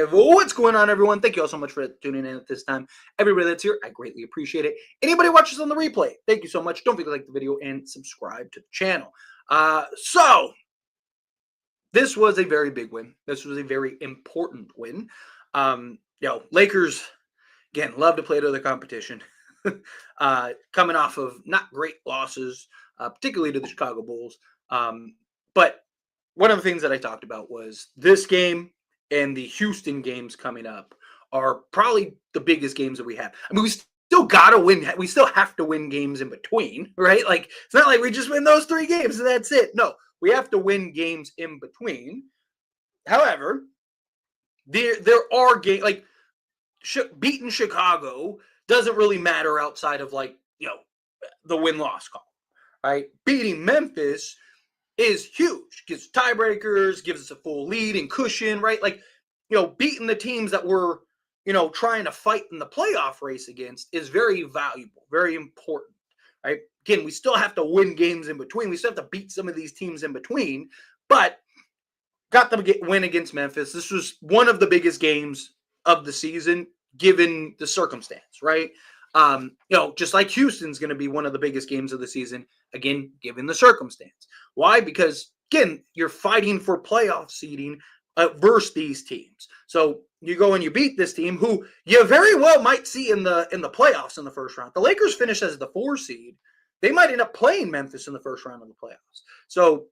live. What's going on, everyone? Thank you all so much for tuning in at this time. Everybody that's here, I greatly appreciate it. Anybody watches on the replay, thank you so much. Don't forget to like the video and subscribe to the channel. So this was a very big win. This was a very important win. Lakers, again, love to play to the competition. Coming off of not great losses, particularly to the Chicago Bulls. But one of the things that I talked about was this game and the Houston games coming up are probably the biggest games that we have. I mean, we still got to win. We still have to win games in between, right? Like, it's not like we just win those 3 games and that's it. No, we have to win games in between. However, there are games, like beating Chicago doesn't really matter outside of, like, the win-loss column, right? Beating Memphis is huge. Gives tiebreakers, gives us a full lead and cushion, right? Like, beating the teams that we're, trying to fight in the playoff race against is very valuable, very important, right? Again, we still have to win games in between. We still have to beat some of these teams in between, but got them win against Memphis. This was one of the biggest games of the season, given the circumstance, right? Just like Houston's going to be one of the biggest games of the season, again, given the circumstance. Why? Because, again, you're fighting for playoff seeding versus these teams. So you go and you beat this team who you very well might see in the playoffs in the first round. The Lakers finish as the 4 seed. They might end up playing Memphis in the first round of the playoffs. So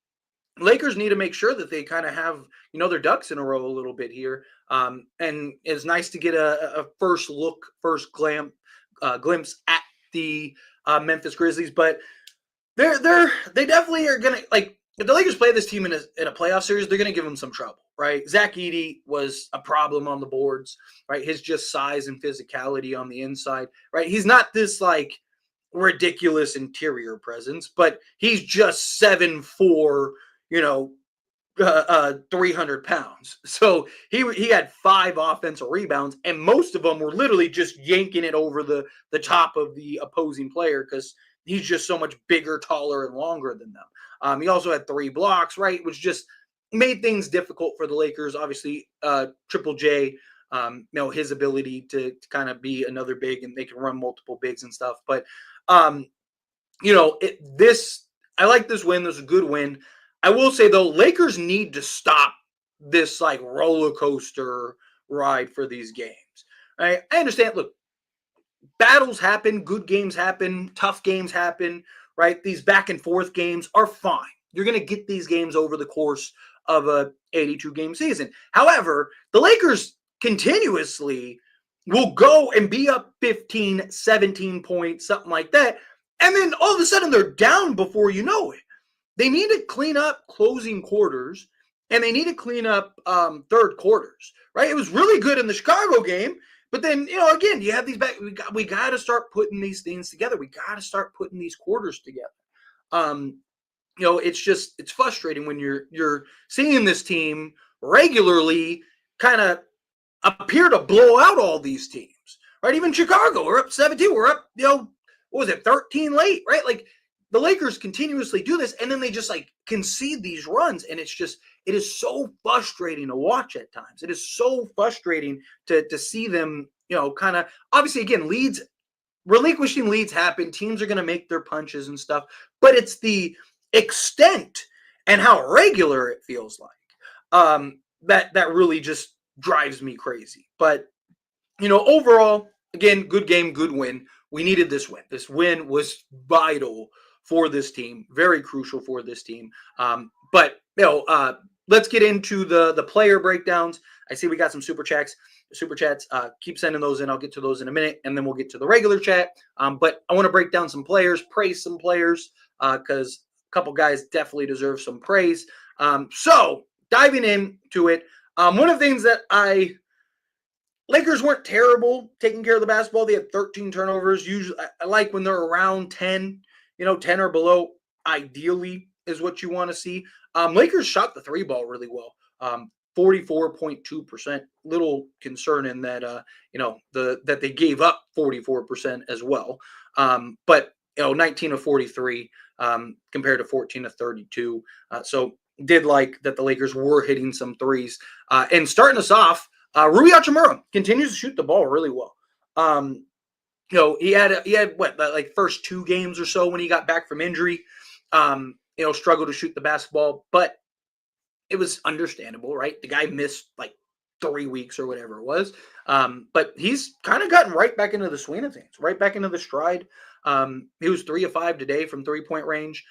Lakers need to make sure that they kind of have, their ducks in a row a little bit here. And it's nice to get a first glimpse at the Memphis Grizzlies, but they definitely are gonna, like, if the Lakers play this team in a playoff series, they're gonna give them some trouble, right? Zach Edey was a problem on the boards, right? His just size and physicality on the inside, right? He's not this like ridiculous interior presence, but he's just 7'4", 300 pounds. So he had 5 offensive rebounds, and most of them were literally just yanking it over the top of the opposing player because he's just so much bigger, taller, and longer than them. He also had 3 blocks, right? Which just made things difficult for the Lakers. Obviously, Triple J, his ability to kind of be another big, and they can run multiple bigs and stuff. But, I like this win. This was a good win. I will say, though, Lakers need to stop this, like, roller coaster ride for these games. Right? I understand. Look, battles happen, good games happen, tough games happen, right? These back and forth games are fine. You're going to get these games over the course of a 82-game season. However, the Lakers continuously will go and be up 15, 17 points, something like that, and then all of a sudden they're down before you know it. They need to clean up closing quarters, and they need to clean up third quarters, right? It was really good in the Chicago game, but then, again, you have these back. We got to start putting these things together. We got to start putting these quarters together. It's frustrating when you're seeing this team regularly kind of appear to blow out all these teams, right? Even Chicago, we're up 17. We're up, what was it, 13 late, right? Like, the Lakers continuously do this, and then they just, like, concede these runs, and it is so frustrating to watch at times. It is so frustrating to see them, kind of, obviously, again, relinquishing leads happen. Teams are going to make their punches and stuff, but it's the extent and how regular it feels like that really just drives me crazy. But, overall, again, good game, good win. We needed this win. This win was vital for this team, very crucial for this team. But let's get into the player breakdowns. I see we got some super chats. Keep sending those in. I'll get to those in a minute, and then we'll get to the regular chat. But I want to break down some players, praise some players, because a couple guys definitely deserve some praise. So diving into it, one of the things that Lakers weren't terrible taking care of the basketball. They had 13 turnovers. Usually, I like when they're around 10. 10 or below, ideally, is what you want to see. Lakers shot the 3 ball really well, 44.2%. Little concern in that, that they gave up 44% as well. But 19 of 43 compared to 14 of 32. So did like that the Lakers were hitting some threes. And starting us off, Rui Hachimura continues to shoot the ball really well. He had what, like first 2 games or so when he got back from injury, struggled to shoot the basketball, but it was understandable, right? The guy missed like 3 weeks or whatever it was. But he's kind of gotten right back into the swing of things, right back into the stride. He was 3 of 5 today from 3-point range.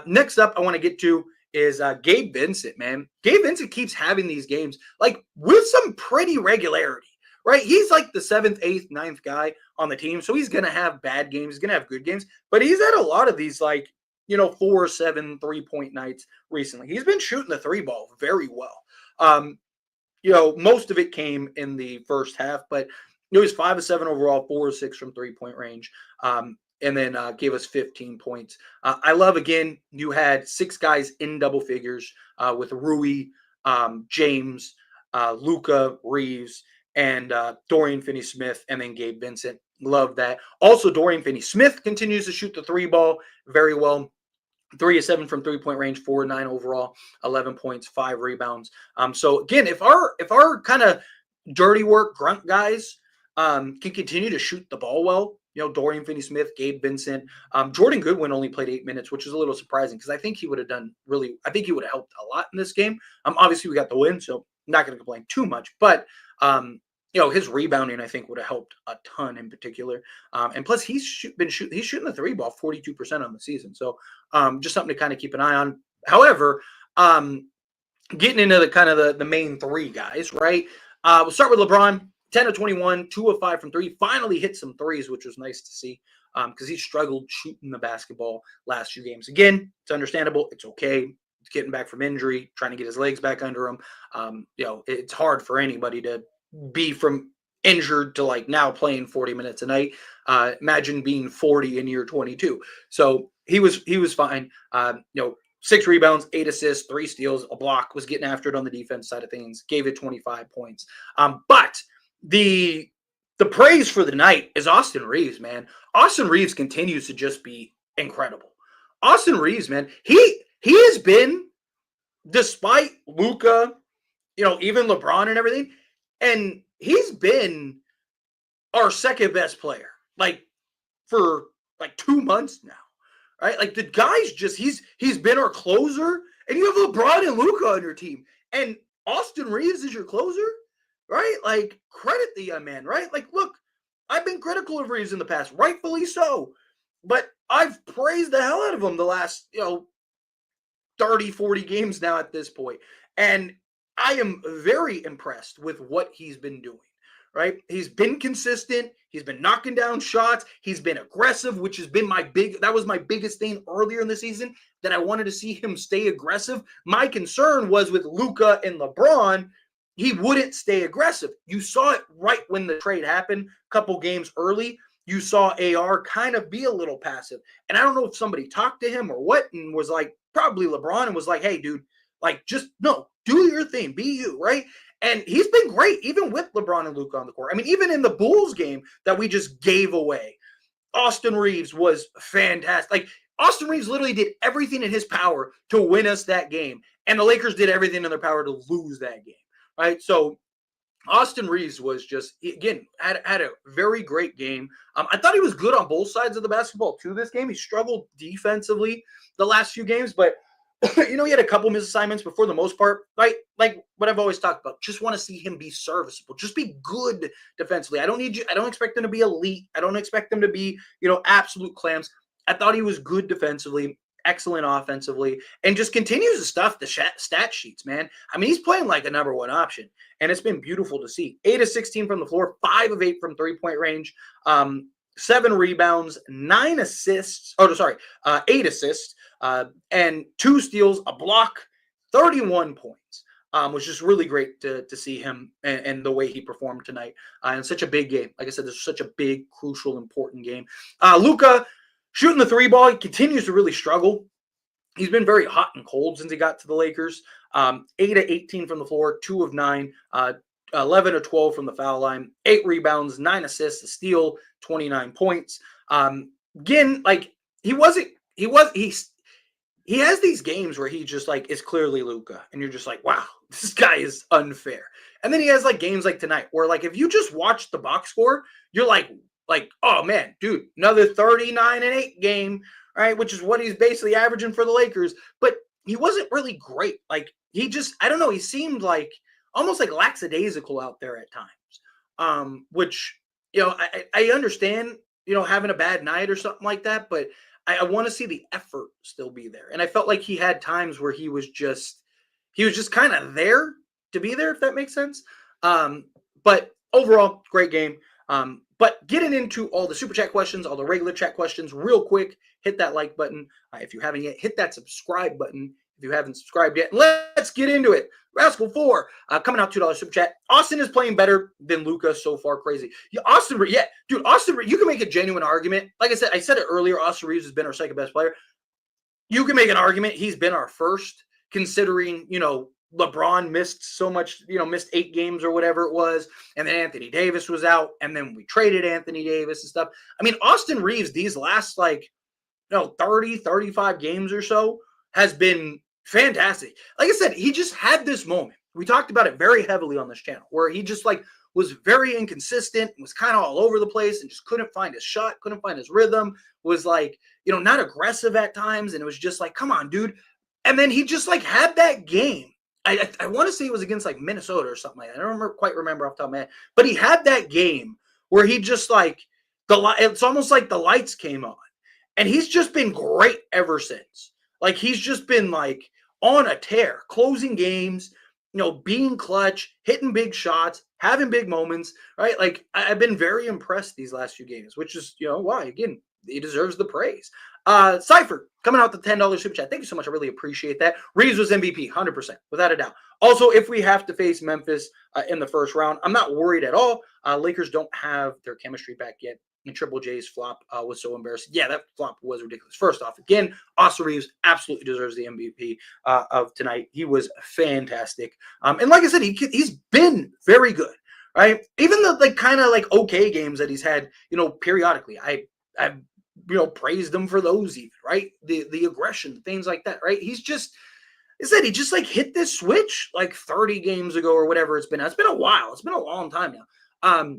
Next up, I want to get to is Gabe Vincent, man. Gabe Vincent keeps having these games like with some pretty regularity, right? He's like the 7th, 8th, 9th guy on the team. So he's going to have bad games. He's going to have good games. But he's had a lot of these 4, 7, 3-point nights recently. He's been shooting the 3 ball very well. Most of it came in the first half, but he was 5 of 7 overall, 4 of 6 from 3-point range. And then gave us 15 points. I love, again, you had 6 guys in double figures with Rui, James, Luka, Reaves, and Dorian Finney-Smith, and then Gabe Vincent. Love that. Also, Dorian Finney-Smith continues to shoot the 3 ball very well. 3 of 7 from 3-point range, 4 of 9 overall, 11 points, 5 rebounds. So again, if our kind of dirty work grunt guys can continue to shoot the ball well, Dorian Finney-Smith, Gabe Vincent, Jordan Goodwin only played 8 minutes, which is a little surprising because I think he would have helped a lot in this game. Obviously we got the win, so I'm not going to complain too much, but his rebounding, I think, would have helped a ton in particular. And plus, he's shooting the 3 ball 42% on the season. So just something to kind of keep an eye on. However, getting into the main 3 guys, right? We'll start with LeBron, 10 of 21, 2 of 5 from 3. Finally hit some threes, which was nice to see because he struggled shooting the basketball last few games. Again, it's understandable. It's okay. He's getting back from injury, trying to get his legs back under him. It's hard for anybody to be from injured to now playing 40 minutes a night. Imagine being 40 in year 22. So he was fine. 6 rebounds, 8 assists, 3 steals, a block, was getting after it on the defense side of things, gave it 25 points. But the praise for the night is Austin Reaves, man. Austin Reaves continues to just be incredible. Austin Reaves, man, he has been, despite Luka, even LeBron and everything, and he's been our second best player, for 2 months now, right? The guy's just, he's been our closer, and you have LeBron and Luka on your team, and Austin Reaves is your closer, right? Credit the young man, right? Look, I've been critical of Reaves in the past, rightfully so, but I've praised the hell out of him the last, 30, 40 games now at this point, and I am very impressed with what he's been doing, right? He's been consistent. He's been knocking down shots. He's been aggressive, which has been that was my biggest thing earlier in the season, that I wanted to see him stay aggressive. My concern was with Luka and LeBron, he wouldn't stay aggressive. You saw it right when the trade happened, a couple games early. You saw AR kind of be a little passive. And I don't know if somebody talked to him or what, and was probably LeBron, and was like, hey, dude, just no, do your thing, be you, right? And he's been great, even with LeBron and Luka on the court. I mean, even in the Bulls game that we just gave away, Austin Reaves was fantastic. Austin Reaves literally did everything in his power to win us that game, and the Lakers did everything in their power to lose that game, right? So Austin Reaves was just, again, had a very great game. I thought he was good on both sides of the basketball too this game. He struggled defensively the last few games, but he had a couple misassignments, but for the most part, right? Like what I've always talked about, just want to see him be serviceable, just be good defensively. I don't expect him to be elite. I don't expect him to be, absolute clams. I thought he was good defensively, excellent offensively, and just continues to stuff the stat sheets, man. I mean, he's playing like a number 1 option, and it's been beautiful to see. 8 of 16 from the floor, 5 of 8 from 3-point range, 7 rebounds, 9 assists. 8 assists. And 2 steals, a block, 31 points. Was just really great to see him and the way he performed tonight in such a big game. Like I said, this is such a big, crucial, important game. Luka shooting the 3 ball, he continues to really struggle. He's been very hot and cold since he got to the Lakers. 8 of 18 from the floor, 2 of 9, 11 of 12 from the foul line, 8 rebounds, 9 assists, a steal, 29 points. Again, he has these games where he just is clearly Luka, and you're just like, wow, this guy is unfair. And then he has like games like tonight where like if you just watch the box score, you're like, oh man, dude, another 39-8 game, right? Which is what he's basically averaging for the Lakers. But he wasn't really great. Like he just, I don't know, he seemed like almost like lackadaisical out there at times. Which, I understand, having a bad night or something like that, but I want to see the effort still be there. And I felt like he had times where he was just kind of there to be there, if that makes sense. But overall, great game. But getting into all the super chat questions, all the regular chat questions, real quick, hit that like button. If you haven't yet, hit that subscribe button if you haven't subscribed yet. Let's get into it. Rascal 4, coming out $2 super chat. Austin is playing better than Luka so far. Crazy. Yeah, Austin, you can make a genuine argument. Like I said it earlier, Austin Reaves has been our second best player. You can make an argument he's been our first, considering, LeBron missed so much, missed 8 games or whatever it was. And then Anthony Davis was out. And then we traded Anthony Davis and stuff. I mean, Austin Reaves, these last 30, 35 games or so has been fantastic. Like I said, he just had this moment. We talked about it very heavily on this channel where he just was very inconsistent, was kind of all over the place and just couldn't find his shot, couldn't find his rhythm, was not aggressive at times. And it was just like, come on, dude. And then he just had that game. I want to say it was against Minnesota or something like that. I don't quite remember off the top of my head, but he had that game where he just it's almost like the lights came on, and he's just been great ever since. He's just been on a tear, closing games, being clutch, hitting big shots, having big moments, right? I've been very impressed these last few games, which is, why, again, he deserves the praise. Cypher, coming out the $10 super chat. Thank you so much. I really appreciate that. Reaves was MVP, 100%, without a doubt. Also, if we have to face Memphis in the first round, I'm not worried at all. Lakers don't have their chemistry back yet. And Triple J's flop was so embarrassing. Yeah, that flop was ridiculous. First off, again, Austin Reaves absolutely deserves the MVP of tonight. He was fantastic. And like I said, he's been very good, right? Even the kind of okay games that he's had, periodically. I've praised him for those even, right? The aggression, things like that, right? He just hit this switch 30 games ago or whatever it's been. It's been a while. It's been a long time now.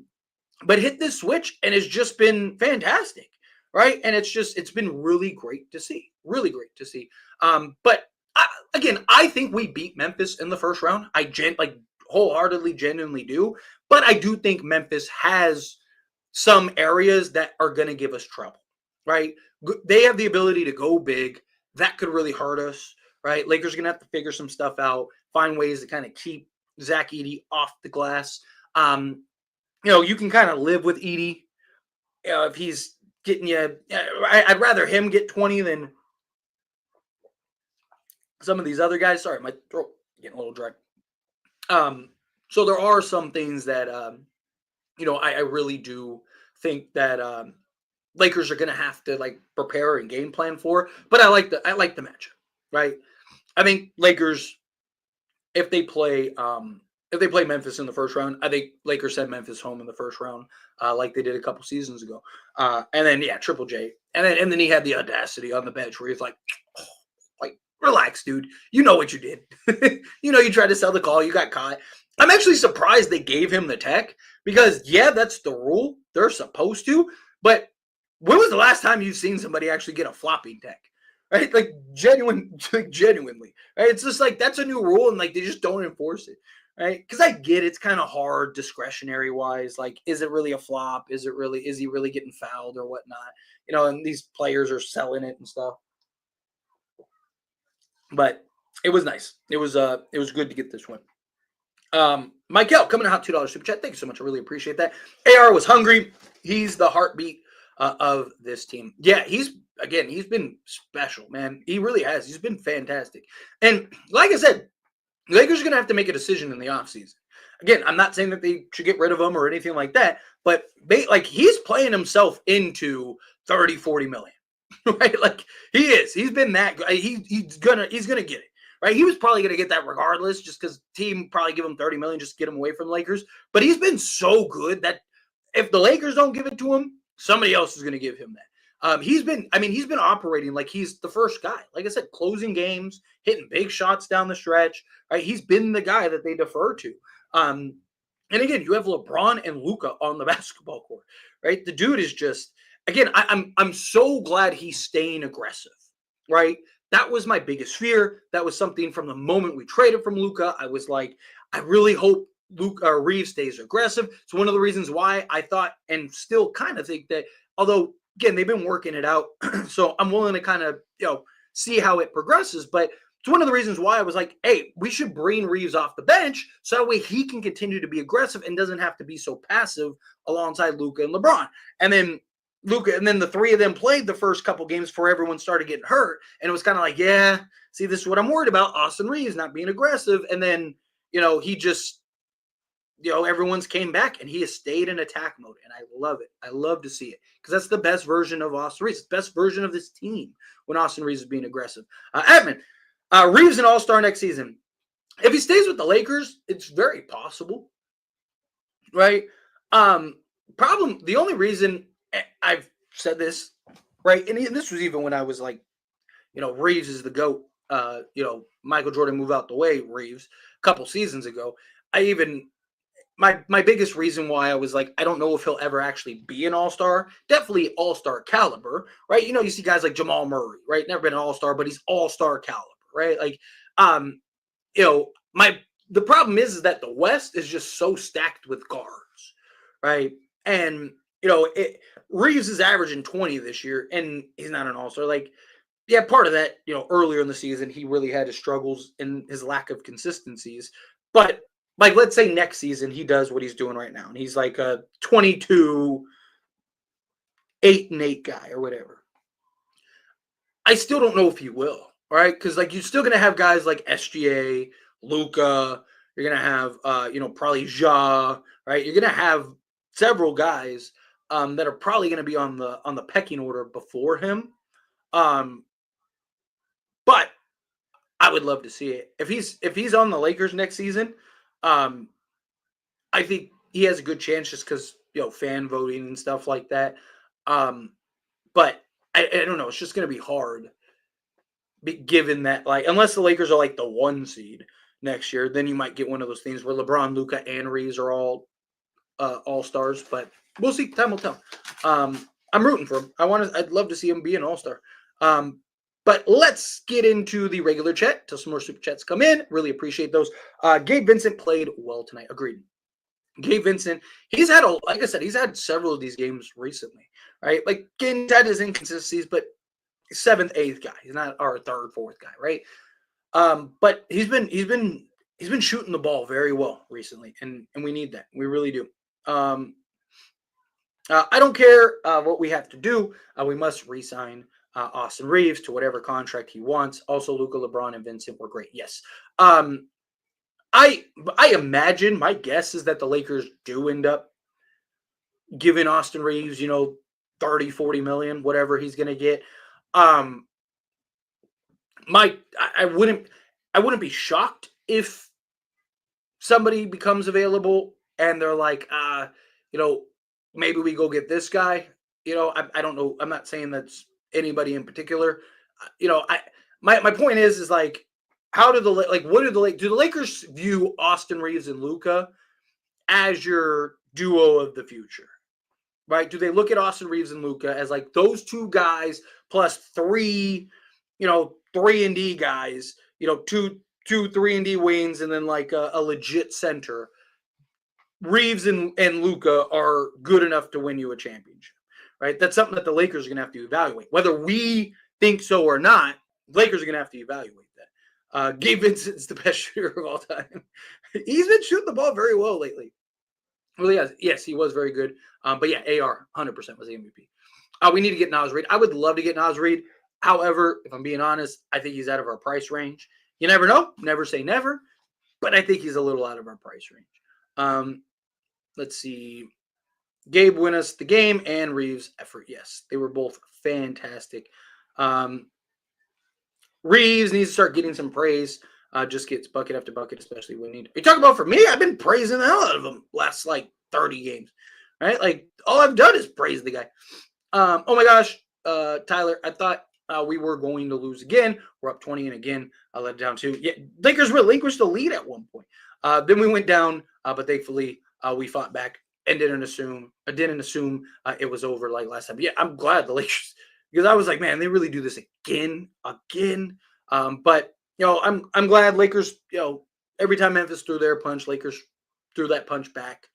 But hit this switch and it's just been fantastic, right? And it's been really great to see. Really great to see. But I think we beat Memphis in the first round. I wholeheartedly, genuinely do. But I do think Memphis has some areas that are going to give us trouble, right? They have the ability to go big. That could really hurt us, right? Lakers are going to have to figure some stuff out, find ways to kind of keep Zach Edey off the glass. You can kind of live with Edey. If he's getting you, I'd rather him get 20 than some of these other guys. Sorry, my throat getting a little dry. So there are some things that, I really do think that Lakers are going to have to prepare and game plan for. But I like the matchup, right? I think Lakers, if they play Memphis in the first round, I think Lakers send Memphis home in the first round, like they did a couple seasons ago. And then Triple J, and then he had the audacity on the bench where he's relax, dude. You know what you did. You tried to sell the call. You got caught. I'm actually surprised they gave him the tech because that's the rule. They're supposed to. But when was the last time you've seen somebody actually get a flopping tech? Right? Genuinely. Right? It's just that's a new rule and they just don't enforce it. Right? Because I get it's kind of hard discretionary wise. Is it really a flop? Is he really getting fouled or whatnot? And these players are selling it and stuff. But it was nice. It was good to get this one. Michael coming out $2 super chat. Thank you so much. I really appreciate that. AR was hungry. He's the heartbeat of this team. Yeah, he's been special, man. He really has. He's been fantastic. And like I said, the Lakers are going to have to make a decision in the offseason. Again, I'm not saying that they should get rid of him or anything like that, but he's playing himself into 30, 40 million. Right? He is. He's been that good. He's gonna get it. Right? He was probably gonna get that regardless, just because team probably give him 30 million just to get him away from the Lakers. But he's been so good that if the Lakers don't give it to him, somebody else is gonna give him that. He's been operating like he's the first guy. Like I said, closing games, hitting big shots down the stretch. Right? He's been the guy that they defer to. And again, you have LeBron and Luka on the basketball court, right? The dude is just again. I'm so glad he's staying aggressive, right? That was my biggest fear. That was something from the moment we traded from Luka. I was like, I really hope Reaves stays aggressive. It's one of the reasons why I thought and still kind of think that, although again they've been working it out, so I'm willing to kind of see how it progresses, but. It's one of the reasons why I was like, hey, we should bring Reaves off the bench so that way he can continue to be aggressive and doesn't have to be so passive alongside Luka and LeBron. And then the three of them played the first couple games before everyone started getting hurt. And it was kind of like, yeah, see, this is what I'm worried about. Austin Reaves not being aggressive. And then, he just, everyone's came back and he has stayed in attack mode. And I love it. I love to see it because that's the best version of Austin Reaves. It's the best version of this team when Austin Reaves is being aggressive. Admin. Reaves an all-star next season. If he stays with the Lakers, it's very possible, right? The only reason I've said this, right, and this was even when I was like, Reaves is the GOAT. Michael Jordan move out the way, Reaves, a couple seasons ago. My biggest reason why I was like, I don't know if he'll ever actually be an all-star, definitely all-star caliber, right? You see guys like Jamal Murray, right? Never been an all-star, but he's all-star caliber. Right, like, the problem is that the West is just so stacked with guards, right? And Reaves is averaging 20 this year, and he's not an all-star. Like, yeah, part of that, earlier in the season, he really had his struggles and his lack of consistencies. But like, let's say next season he does what he's doing right now, and he's like a 22, 8-8 guy or whatever. I still don't know if he will. All right, because like you're still gonna have guys like SGA, Luka. You're gonna have probably Ja. Right, you're gonna have several guys that are probably gonna be on the pecking order before him. But I would love to see it if he's on the Lakers next season. I think he has a good chance just because fan voting and stuff like that. But I don't know. It's just gonna be hard. Given that, like, unless the Lakers are like the 1 seed next year, then you might get one of those things where LeBron, Luka, and Reaves are all all-stars. But we'll see. Time will tell. I'm rooting for him. I'd love to see him be an all-star. But let's get into the regular chat till some more super chats come in. Really appreciate those. Gabe Vincent played well tonight. Agreed. Gabe Vincent, he's had like I said, he's had several of these games recently, right? Like, he's had his inconsistencies, but 7th, 8th guy. He's not our 3rd, 4th guy, right? But he's been shooting the ball very well recently, and we need that. We really do. I don't care what we have to do. We must re-sign Austin Reaves to whatever contract he wants. Also, Luka, LeBron, and Vincent were great. Yes. I imagine, my guess is that the Lakers do end up giving Austin Reaves, 30, 40 million, whatever he's going to get. I wouldn't be shocked if somebody becomes available and they're like, maybe we go get this guy. I don't know. I'm not saying that's anybody in particular. My point is like, how do do the Lakers view Austin Reaves and Luka as your duo of the future? Right? Do they look at Austin Reaves and Luka as like those 2 guys plus 3, 3-and-D guys, 2 3-and-D wings, and then like a legit center? Reaves and Luka are good enough to win you a championship, right? That's something that the Lakers are going to have to evaluate. Whether we think so or not, the Lakers are going to have to evaluate that. Gabe Vincent's the best shooter of all time. He's been shooting the ball very well lately. Well, yes, he was very good. But yeah, AR 100% was the MVP. We need to get Naz Reid. I would love to get Naz Reid. However, if I'm being honest, I think he's out of our price range. You never know. Never say never. But I think he's a little out of our price range. Let's see. Gabe win us the game and Reaves effort. Yes, they were both fantastic. Reaves needs to start getting some praise. Just gets bucket after bucket, especially when you talk about for me. I've been praising the hell out of him last like 30 games, right? Like all I've done is praise the guy. Oh my gosh, Tyler, I thought we were going to lose again. We're up 20, and again I let it down too. Yeah, Lakers relinquished the lead at one point. Then we went down but thankfully we fought back and didn't assume it was over like last time. Yeah, I'm glad the Lakers, because I was like, man, they really do this again. But I'm glad Lakers. Every time Memphis threw their punch, Lakers threw that punch back,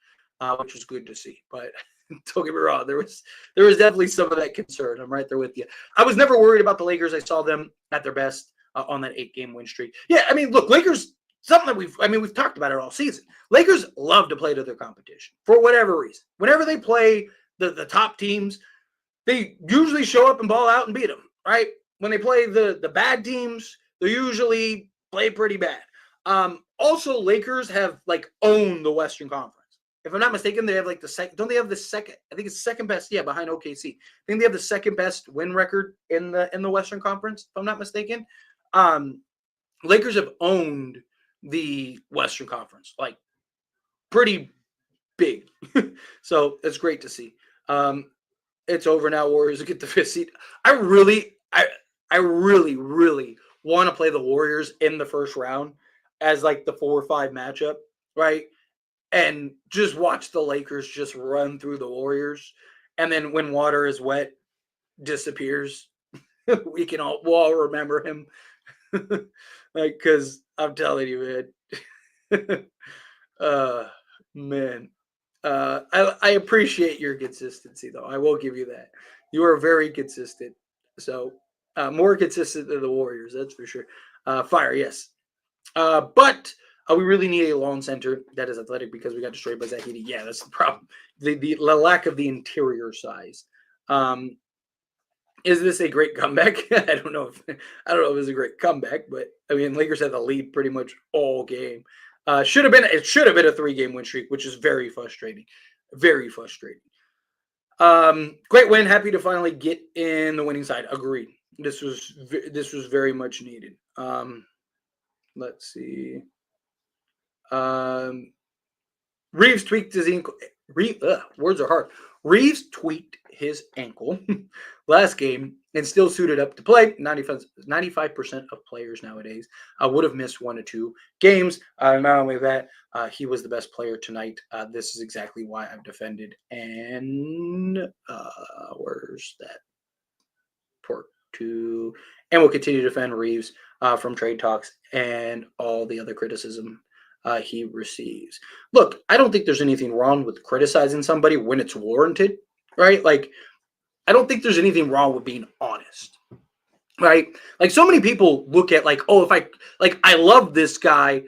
which was good to see. But don't get me wrong, there was definitely some of that concern. I'm right there with you. I was never worried about the Lakers. I saw them at their best on that 8-game win streak. Yeah, I mean, look, Lakers. Something that we've talked about it all season. Lakers love to play to their competition for whatever reason. Whenever they play the top teams, they usually show up and ball out and beat them, right? When they play the bad teams, they usually play pretty bad. Also, Lakers have owned the Western Conference. If I'm not mistaken, they have the second. Don't they have the second? I think it's second best. Yeah, behind OKC. I think they have the second best win record in the Western Conference. If I'm not mistaken, Lakers have owned the Western Conference pretty big. So it's great to see. It's over now. Warriors get the 5th seed. I really want to play the Warriors in the first round as the 4 or 5 matchup, right? And just watch the Lakers just run through the Warriors, and then when water is wet, disappears. We'll all remember him. Because I'm telling you, man. I appreciate your consistency, though. I will give you that. You are very consistent. So, more consistent than the Warriors, that's for sure. Fire, yes. But we really need a long center that is athletic because we got destroyed by Zahidi. Yeah, that's the problem. The lack of the interior size. Is this a great comeback? I don't know if it's a great comeback, but I mean, Lakers had the lead pretty much all game. It should have been a 3-game win streak, which is very frustrating. Very frustrating. Great win. Happy to finally get in the winning side. Agreed. This was very much needed. Let's see. Reaves tweaked his ankle. Words are hard. Reaves tweaked his ankle last game and still suited up to play. 95% of players nowadays would have missed 1 or 2 games. Not only that, he was the best player tonight. This is exactly why I've defended. And where's that? Port 2. And we'll continue to defend Reaves from trade talks and all the other criticism he receives. Look, I don't think there's anything wrong with criticizing somebody when it's warranted, right? I don't think there's anything wrong with being honest, right? So many people look at oh, if I love this guy,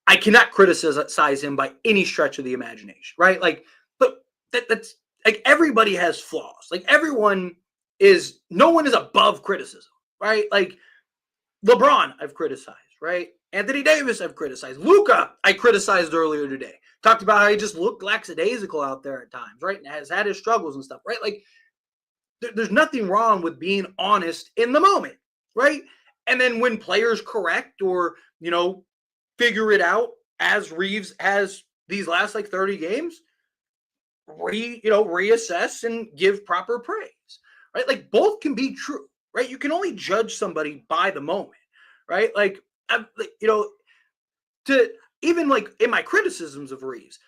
I cannot criticize him by any stretch of the imagination, right? But that's everybody has flaws. No one is above criticism, right? LeBron, I've criticized, right? Anthony Davis, I've criticized. Luka, I criticized earlier today. Talked about how he just looked lackadaisical out there at times, right? And has had his struggles and stuff, right? There's nothing wrong with being honest in the moment, right? And then when players correct or, figure it out, as Reaves has these last 30 games, reassess and give proper praise, right? Both can be true, right? You can only judge somebody by the moment, right? To even in my criticisms of Reaves,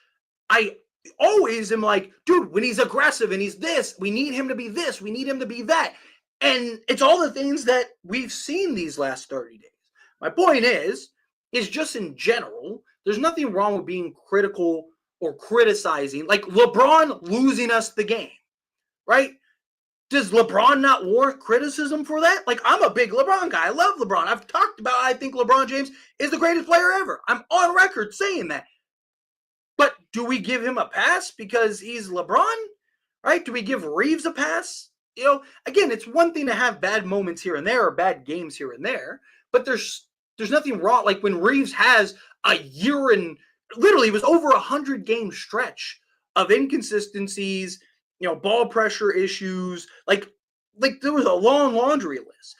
I always am dude, when he's aggressive and he's this, we need him to be this, we need him to be that. And it's all the things that we've seen these last 30 days. My point is just in general, there's nothing wrong with being critical or criticizing, LeBron losing us the game, right? Does LeBron not warrant criticism for that? I'm a big LeBron guy. I love LeBron. I've talked about I think LeBron James is the greatest player ever. I'm on record saying that. But do we give him a pass because he's LeBron? Right? Do we give Reaves a pass? Again, it's one thing to have bad moments here and there or bad games here and there, but there's nothing wrong. When Reaves has a year and literally it was over 100-game stretch of inconsistencies, ball pressure issues, there was a long laundry list.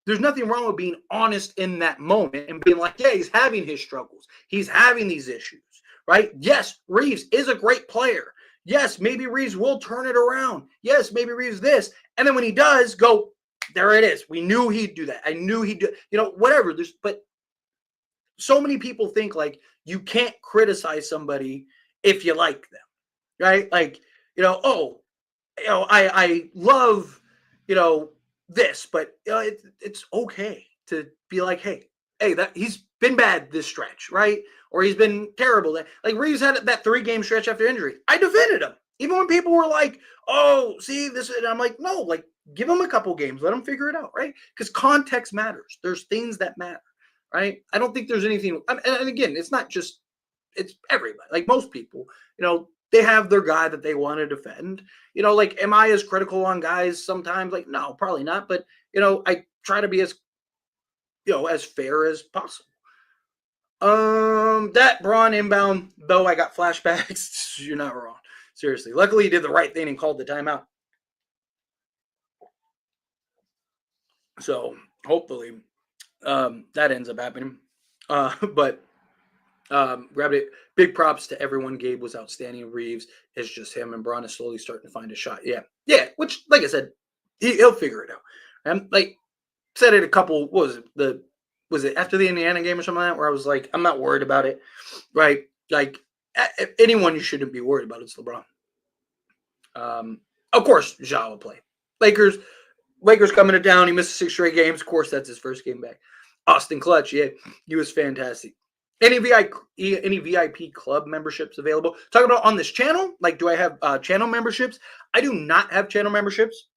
There's nothing wrong with being honest in that moment and being yeah, he's having his struggles. He's having these issues, right? Yes, Reaves is a great player. Yes, maybe Reaves will turn it around. Yes, maybe Reaves this. And then when he does, go, there it is. We knew he'd do that. I knew he'd do, whatever. But so many people think like you can't criticize somebody if you like them, right? Like, oh, I love, you know, this, but it's okay to be like, hey, that he's been bad this stretch, right? Or he's been terrible. Like Reaves had that 3 game stretch after injury. I defended him, even when people were like, "Oh, see this," and I'm like, no, like give him a couple games, let him figure it out, right? Because context matters. There's things that matter, right? I don't think there's anything. And again, it's not just it's everybody. Like most people, they have their guy that they want to defend. Like am I as critical on guys sometimes? Like no, probably not. But I try to be as fair as possible. That Braun inbound, though, I got flashbacks. You're not wrong. Seriously. Luckily, he did the right thing and called the timeout. So hopefully, that ends up happening. But grabbed it. Big props to everyone. Gabe was outstanding. Reaves is just him, and Braun is slowly starting to find a shot. Yeah. Which, like I said, he'll figure it out. And like said it a couple. What was it? Was it after the Indiana game or something like that? Where I was like, I'm not worried about it, right? Like anyone you shouldn't be worried about. It's LeBron. Of course, Ja will play. Lakers coming to town. He missed 6 straight games. Of course, that's his first game back. Austin Clutch, yeah, he was fantastic. Any VIP club memberships available? Talk about on this channel. Like, do I have channel memberships? I do not have channel memberships.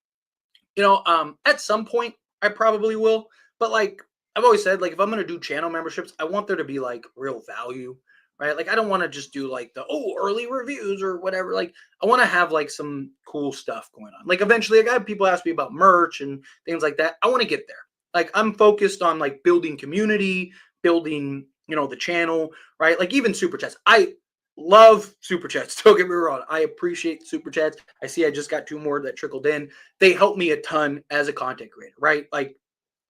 At some point I probably will, but like I've always said, like if I'm gonna do channel memberships, I want there to be like real value, right? Like I don't want to just do like the early reviews or whatever. Like I want to have like some cool stuff going on. Like eventually, like I have people ask me about merch and things like that. I want to get there. Like I'm focused on like building community, building the channel, right? Like even super chats. I love super chats. Don't get me wrong. I appreciate super chats. I see I just got 2 more that trickled in. They help me a ton as a content creator, right? Like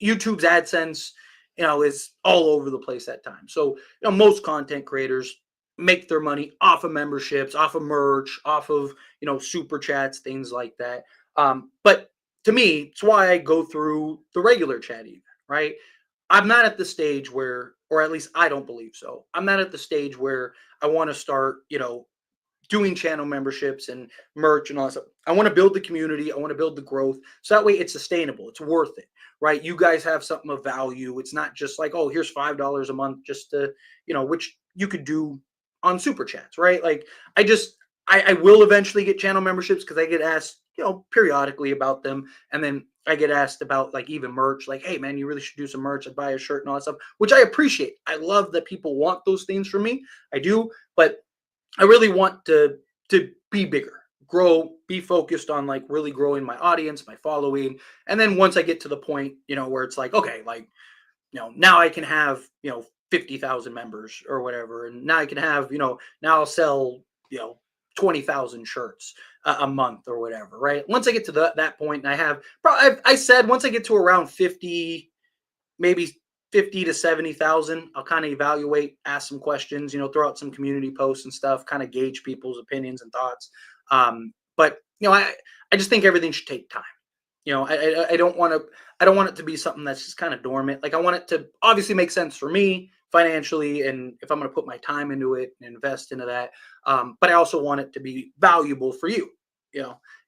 YouTube's AdSense, is all over the place at times. So, most content creators make their money off of memberships, off of merch, off of, super chats, things like that. But to me, it's why I go through the regular chat even, right? I'm not at the stage where, or at least I don't believe so. I'm not at the stage where I want to start, doing channel memberships and merch and all that stuff. I want to build the community. I want to build the growth. So that way it's sustainable. It's worth it, right? You guys have something of value. It's not just like, oh, here's $5 a month just to, which you could do on super chats, right? Like I will eventually get channel memberships because I get asked, periodically about them. And then I get asked about like even merch, like, hey man, you really should do some merch. I'd buy a shirt and all that stuff, which I appreciate. I love that people want those things from me. I do, but I really want to be bigger, grow, be focused on like really growing my audience, my following. And then once I get to the point, where it's like, okay, like, now I can have, 50,000 members or whatever. And now I can have, now I'll sell, 20,000 shirts a month or whatever, right? Once I get to that point and I have, probably, I said once I get to around 50, maybe 50 to 70,000, I'll kind of evaluate, ask some questions, throw out some community posts and stuff, kind of gauge people's opinions and thoughts. But I just think everything should take time. I don't want it to be something that's just kind of dormant. Like I want it to obviously make sense for me financially, and if I'm going to put my time into it and invest into that, but I also want it to be valuable for you.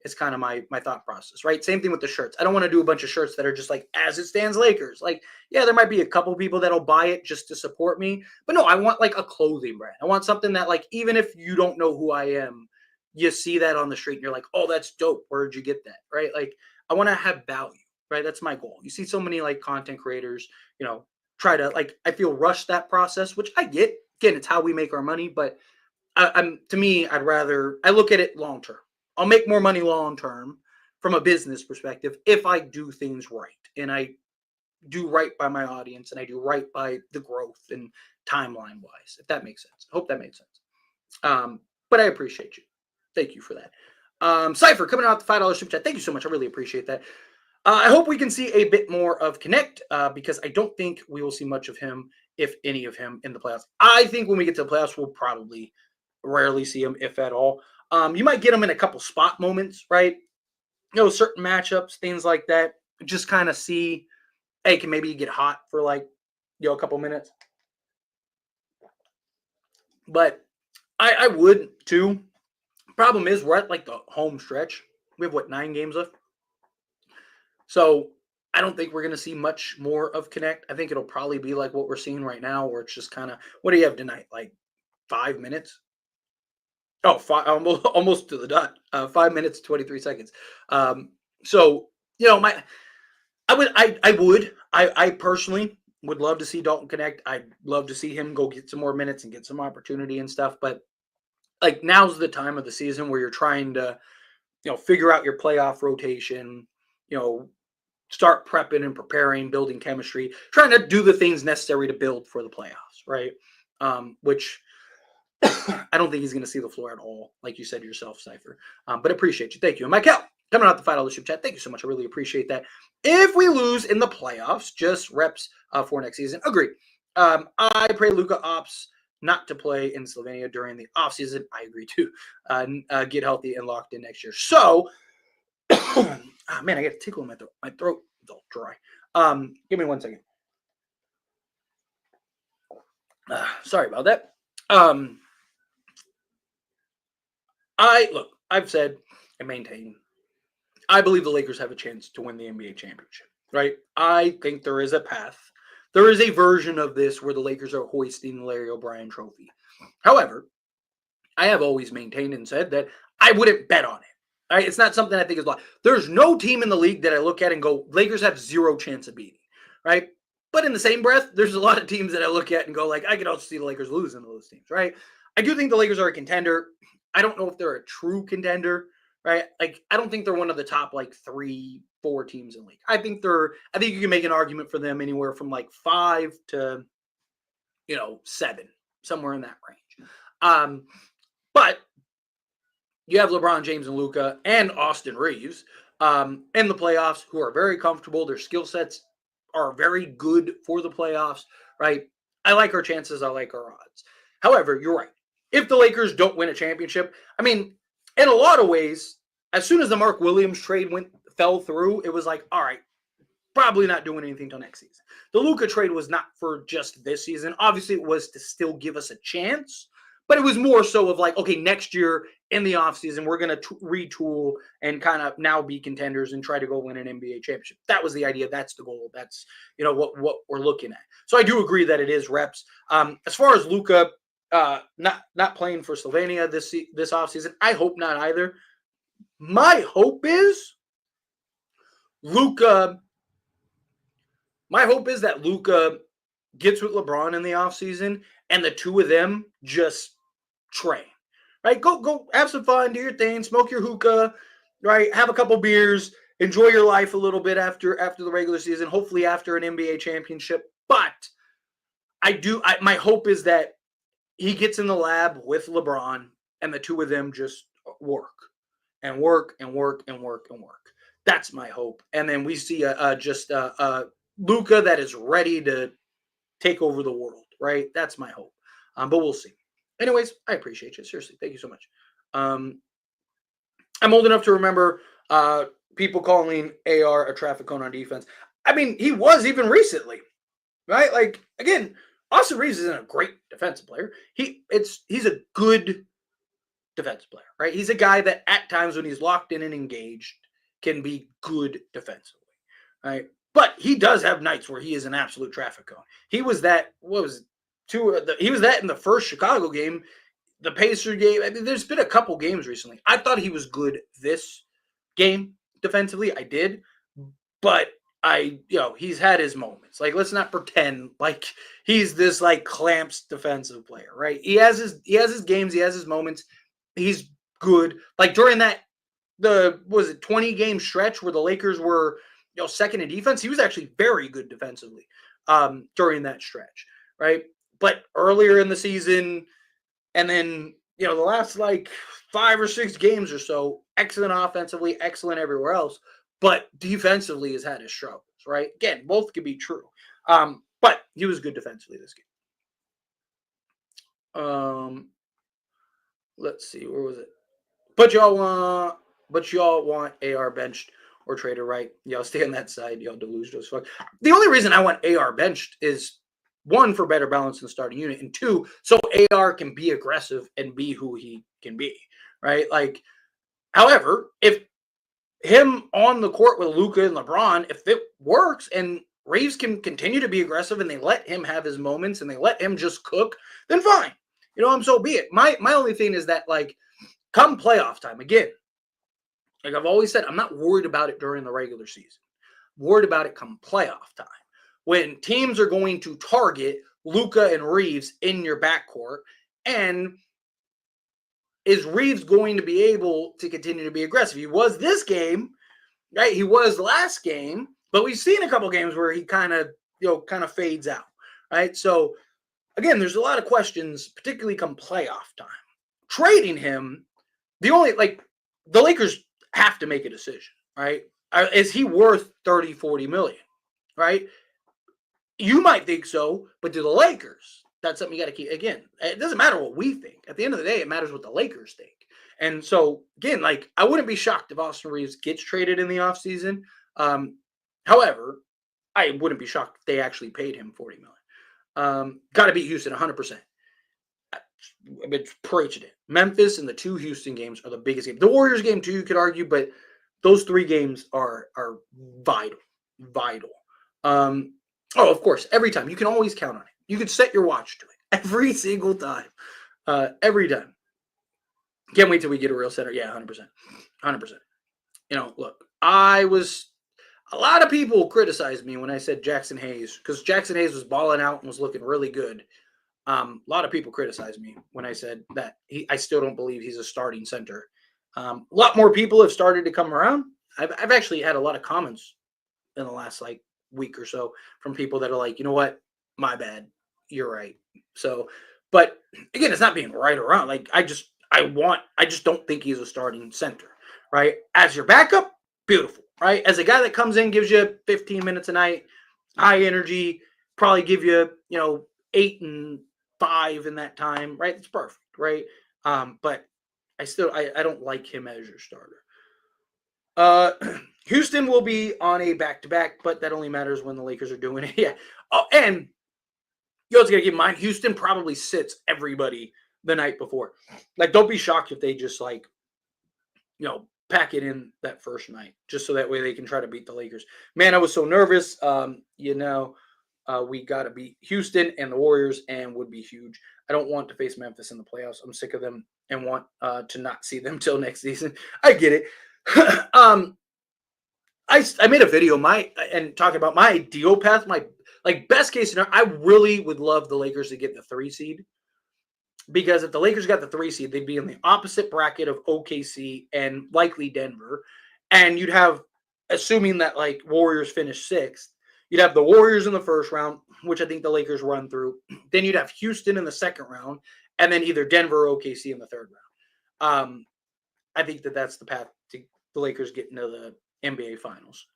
It's kind of my thought process, right? Same thing with the shirts. I don't want to do a bunch of shirts that are just like as it stands Lakers. Like, yeah, there might be a couple people that'll buy it just to support me, but no, I want like a clothing brand. I want something that like even if you don't know who I am, you see that on the street and you're like, oh, that's dope. Where'd you get that? Right? Like I want to have value, right? That's my goal. You see so many like content creators, try to like I feel rush that process, which I get. Again, it's how we make our money, but I'm to me, I look at it long term. I'll make more money long term from a business perspective if I do things right and I do right by my audience and I do right by the growth and timeline wise, if that makes sense. I hope that makes sense. But I appreciate you. Thank you for that. Cypher coming out the $5 super chat. Thank you so much. I really appreciate that. I hope we can see a bit more of Connect because I don't think we will see much of him, if any of him, in the playoffs. I think when we get to the playoffs, we'll probably rarely see him, if at all. You might get him in a couple spot moments, right? Certain matchups, things like that. Just kind of see, hey, can maybe you get hot for like, a couple minutes. But I would too. Problem is, we're at like the home stretch. We have what, 9 games left? So I don't think we're going to see much more of Connect. I think it'll probably be like what we're seeing right now, where it's just kind of, what do you have tonight? Like 5 minutes? Oh, almost to the dot. 5 minutes, 23 seconds. So, my, I personally would love to see Dalton Connect. I'd love to see him go get some more minutes and get some opportunity and stuff. But like, now's the time of the season where you're trying to, figure out your playoff rotation, start prepping and preparing, building chemistry, trying to do the things necessary to build for the playoffs, right? Which I don't think he's going to see the floor at all, like you said yourself, Cypher. But appreciate you. Thank you. And Michael, coming out the final super chat. Thank you so much. I really appreciate that. If we lose in the playoffs, just reps for next season. Agree. I pray Luka opts not to play in Slovenia during the offseason. I agree too. Get healthy and locked in next year. So, oh, man, I got a tickle in my throat. My throat is all dry. Give me 1 second. Sorry about that. I've said and maintained, I believe the Lakers have a chance to win the NBA championship, right? I think there is a path. There is a version of this where the Lakers are hoisting the Larry O'Brien trophy. However, I have always maintained and said that I wouldn't bet on it. Right? It's not something I think is a lot. There's no team in the league that I look at and go, Lakers have zero chance of beating, right? But in the same breath, there's a lot of teams that I look at and go, like, I could also see the Lakers losing to those teams, right? I do think the Lakers are a contender. I don't know if they're a true contender, right? Like, I don't think they're one of the top, like, 3-4 teams in the league. I think you can make an argument for them anywhere from, like, 5 to, 7, somewhere in that range. But you have LeBron James and Luka and Austin Reaves in the playoffs who are very comfortable. Their skill sets are very good for the playoffs, right? I like our chances. I like our odds. However, you're right. If the Lakers don't win a championship, I mean, in a lot of ways, as soon as the Mark Williams trade fell through, it was like, all right, probably not doing anything till next season. The Luka trade was not for just this season. Obviously, it was to still give us a chance, but it was more so of like, okay, next year in the offseason, we're going to retool and kind of now be contenders and try to go win an NBA championship. That was the idea. That's the goal. That's, what we're looking at. So I do agree that it is reps. As far as Luka not playing for Slovenia this offseason, I hope not either. My hope is that Luka gets with LeBron in the offseason and the two of them just train. Right? Go have some fun, do your thing, smoke your hookah, right? Have a couple beers, enjoy your life a little bit after the regular season, hopefully after an NBA championship. But my hope is that he gets in the lab with LeBron and the two of them just work and work and work and work and work. That's my hope. And then we see Luka that is ready to take over the world, right? That's my hope. But we'll see. Anyways, I appreciate you. Seriously, thank you so much. I'm old enough to remember people calling AR a traffic cone on defense. I mean, he was even recently, right? Like, again, Austin Reaves isn't a great defensive player. He's a good defensive player, right? He's a guy that at times when he's locked in and engaged can be good defensively, right? But he does have nights where he is an absolute traffic cone. He was that. He was that in the first Chicago game, the Pacer game. I mean, there's been a couple games recently. I thought he was good this game defensively. I did, but he's had his moments. Like, let's not pretend like he's this like clamps defensive player, right? He has his games. He has his moments. He's good. Like during that 20 game stretch where the Lakers were second in defense, he was actually very good defensively during that stretch, right? But earlier in the season, and then the last like 5 or 6 games or so, excellent offensively, excellent everywhere else, but defensively has had his struggles, right? Again, both could be true, but he was good defensively this game. Let's see, where was it? But y'all want AR benched or traded, right? Y'all stay on that side. Y'all delusional as fuck. The only reason I want AR benched is one, for better balance in the starting unit, and two, so AR can be aggressive and be who he can be, right? Like, however, if him on the court with Luka and LeBron, if it works and Reaves can continue to be aggressive and they let him have his moments and they let him just cook, then fine. So be it. My only thing is that, like, come playoff time, again, like I've always said, I'm not worried about it during the regular season. I'm worried about it come playoff time, when teams are going to target Luka and Reaves in your backcourt, and is Reaves going to be able to continue to be aggressive? He was this game, right? He was last game, but we've seen a couple games where he kind of fades out, right? So again, there's a lot of questions, particularly come playoff time. Trading him, the Lakers have to make a decision, right? Is he worth 30, 40 million, right? You might think so, but do the Lakers? That's something you got to keep. Again, it doesn't matter what we think. At the end of the day, it matters what the Lakers think. And so, again, like, I wouldn't be shocked if Austin Reaves gets traded in the offseason. However, I wouldn't be shocked if they actually paid him $40 million. Got to beat Houston 100%. I've been preaching it. Memphis and the 2 Houston games are the biggest game. The Warriors game too, you could argue, but those 3 games are vital. Of course, every time. You can always count on it. You can set your watch to it every single time. Every time. Can't wait till we get a real center. Yeah, 100%. 100%. Look, a lot of people criticized me when I said Jackson Hayes, because Jackson Hayes was balling out and was looking really good. A lot of people criticized me when I said that I still don't believe he's a starting center. A lot more people have started to come around. I've actually had a lot of comments in the last week or so from people that are like, you know what, my bad, you're right. So, but again, it's not being right or wrong. Like, I just don't think he's a starting center, right? As your backup, beautiful, right? As a guy that comes in, gives you 15 minutes a night, high energy, probably give you 8 and 5 in that time, right? It's perfect, right? But I don't like him as your starter. Houston will be on a back-to-back, but that only matters when the Lakers are doing it. Yeah. Oh, and you also got to keep in mind, Houston probably sits everybody the night before. Like, don't be shocked if they just pack it in that first night, just so that way they can try to beat the Lakers. Man, I was so nervous. We got to beat Houston and the Warriors, and would be huge. I don't want to face Memphis in the playoffs. I'm sick of them and want to not see them till next season. I get it. I made a video and talking about my ideal path, my best case scenario. I really would love the Lakers to get the 3 seed, because if the Lakers got the 3 seed, they'd be in the opposite bracket of OKC and likely Denver, and you'd have, assuming that Warriors finish 6th, you'd have the Warriors in the first round, which I think the Lakers run through. Then you'd have Houston in the second round, and then either Denver or OKC in the third round. I think that's the path to the Lakers getting to the NBA Finals.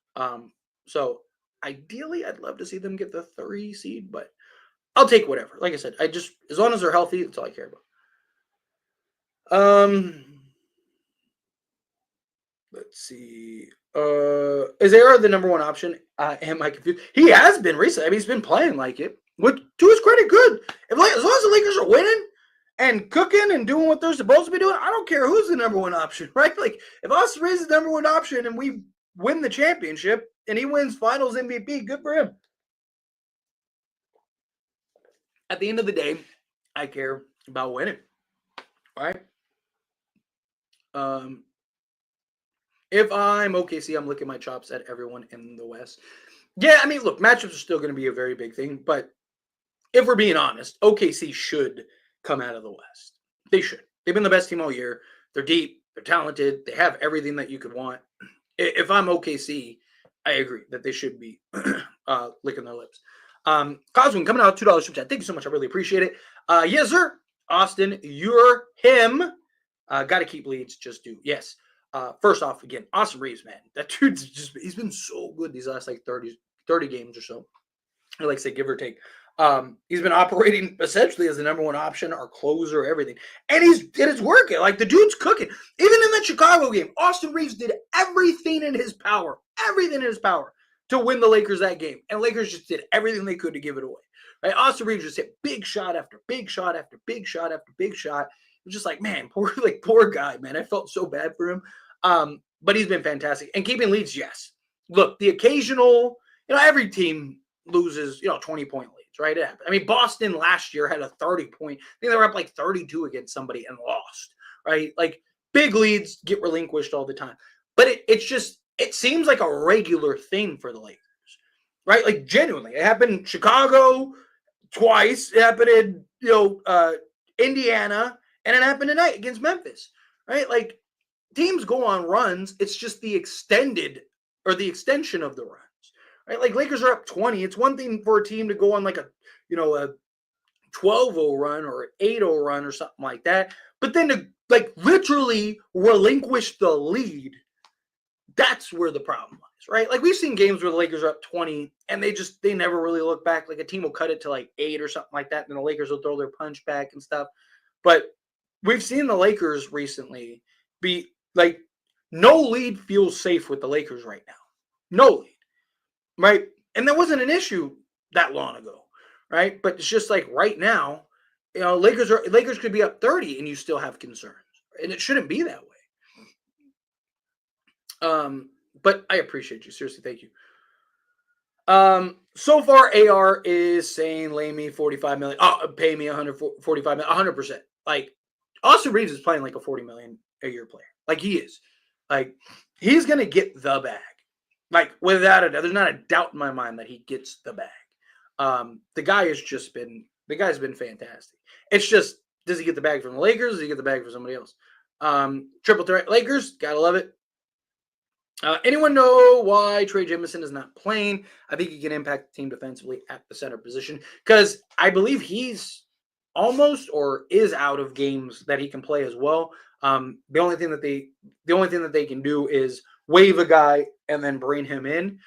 So ideally, I'd love to see them get the 3 seed, but I'll take whatever. Like I said, as long as they're healthy, that's all I care about. Let's see. Is AR the number 1 option? Am I confused? He has been recently. I mean, he's been playing like it. To his credit, good. As long as the Lakers are winning and cooking and doing what they're supposed to be doing, I don't care who's the number 1 option, right? Like, if Austin Reaves is the number 1 option and we win the championship and he wins Finals MVP, good for him. At the end of the day, I care about winning, right? If I'm OKC, I'm licking my chops at everyone in the West. Yeah, I mean, look, matchups are still going to be a very big thing, but if we're being honest, OKC should come out of the West. They should. They've been the best team all year. They're deep. They're talented. They have everything that you could want. If I'm OKC, I agree that they should be licking their lips. Coswin coming out, $2 super chat. Thank you so much. I really appreciate it. Yes, sir. Austin, you're him. Got to keep leads. Just do. Yes. First off, again, Austin Reaves, man. That dude's he's been so good these last 30 games or so. I like to say give or take. He's been operating essentially as the number 1 option, our closer, everything. And it's working. Like, the dude's cooking. Even in that Chicago game, Austin Reaves did everything in his power to win the Lakers that game. And Lakers just did everything they could to give it away. Right? Austin Reaves just hit big shot after big shot after big shot after big shot. It was just like, man, poor guy, man. I felt so bad for him. But he's been fantastic. And keeping leads, yes. Look, the occasional, every team loses, 20-point leads, right? I mean, Boston last year had a 30-point. I think they were up like 32 against somebody and lost, right? Like, big leads get relinquished all the time. But it seems like a regular thing for the Lakers, right? Like, genuinely. It happened in Chicago twice. It happened in, Indiana. And it happened tonight against Memphis, right? Like, teams go on runs. It's just the extension of the runs, right? Like, Lakers are up 20. It's one thing for a team to go on like a 12-0 run or an 8-0 run or something like that. But then to like literally relinquish the lead, that's where the problem lies, right? Like, we've seen games where the Lakers are up 20 and they never really look back. Like, a team will cut it to like 8 or something like that. And then the Lakers will throw their punch back and stuff. But we've seen the Lakers recently be like, no lead feels safe with the Lakers right now. No lead, right? And that wasn't an issue that long ago, right? But it's just like right now, Lakers could be up 30 and you still have concerns, and it shouldn't be that way. But I appreciate you. Seriously, thank you. So far, AR is saying, lay me $45 million. Pay me $145 million, 100%. Like, Austin Reaves is playing like a $40 million a year player. Like, he is. Like, he's going to get the bag. Like, without a doubt. There's not a doubt in my mind that he gets the bag. The guy's been fantastic. It's just, does he get the bag from the Lakers? Does he get the bag from somebody else? Triple threat Lakers. Gotta love it. Anyone know why Trey Jemison is not playing? I think he can impact the team defensively at the center position, because I believe he's almost or is out of games that he can play as well. The only thing that they can do is waive a guy and then bring him in,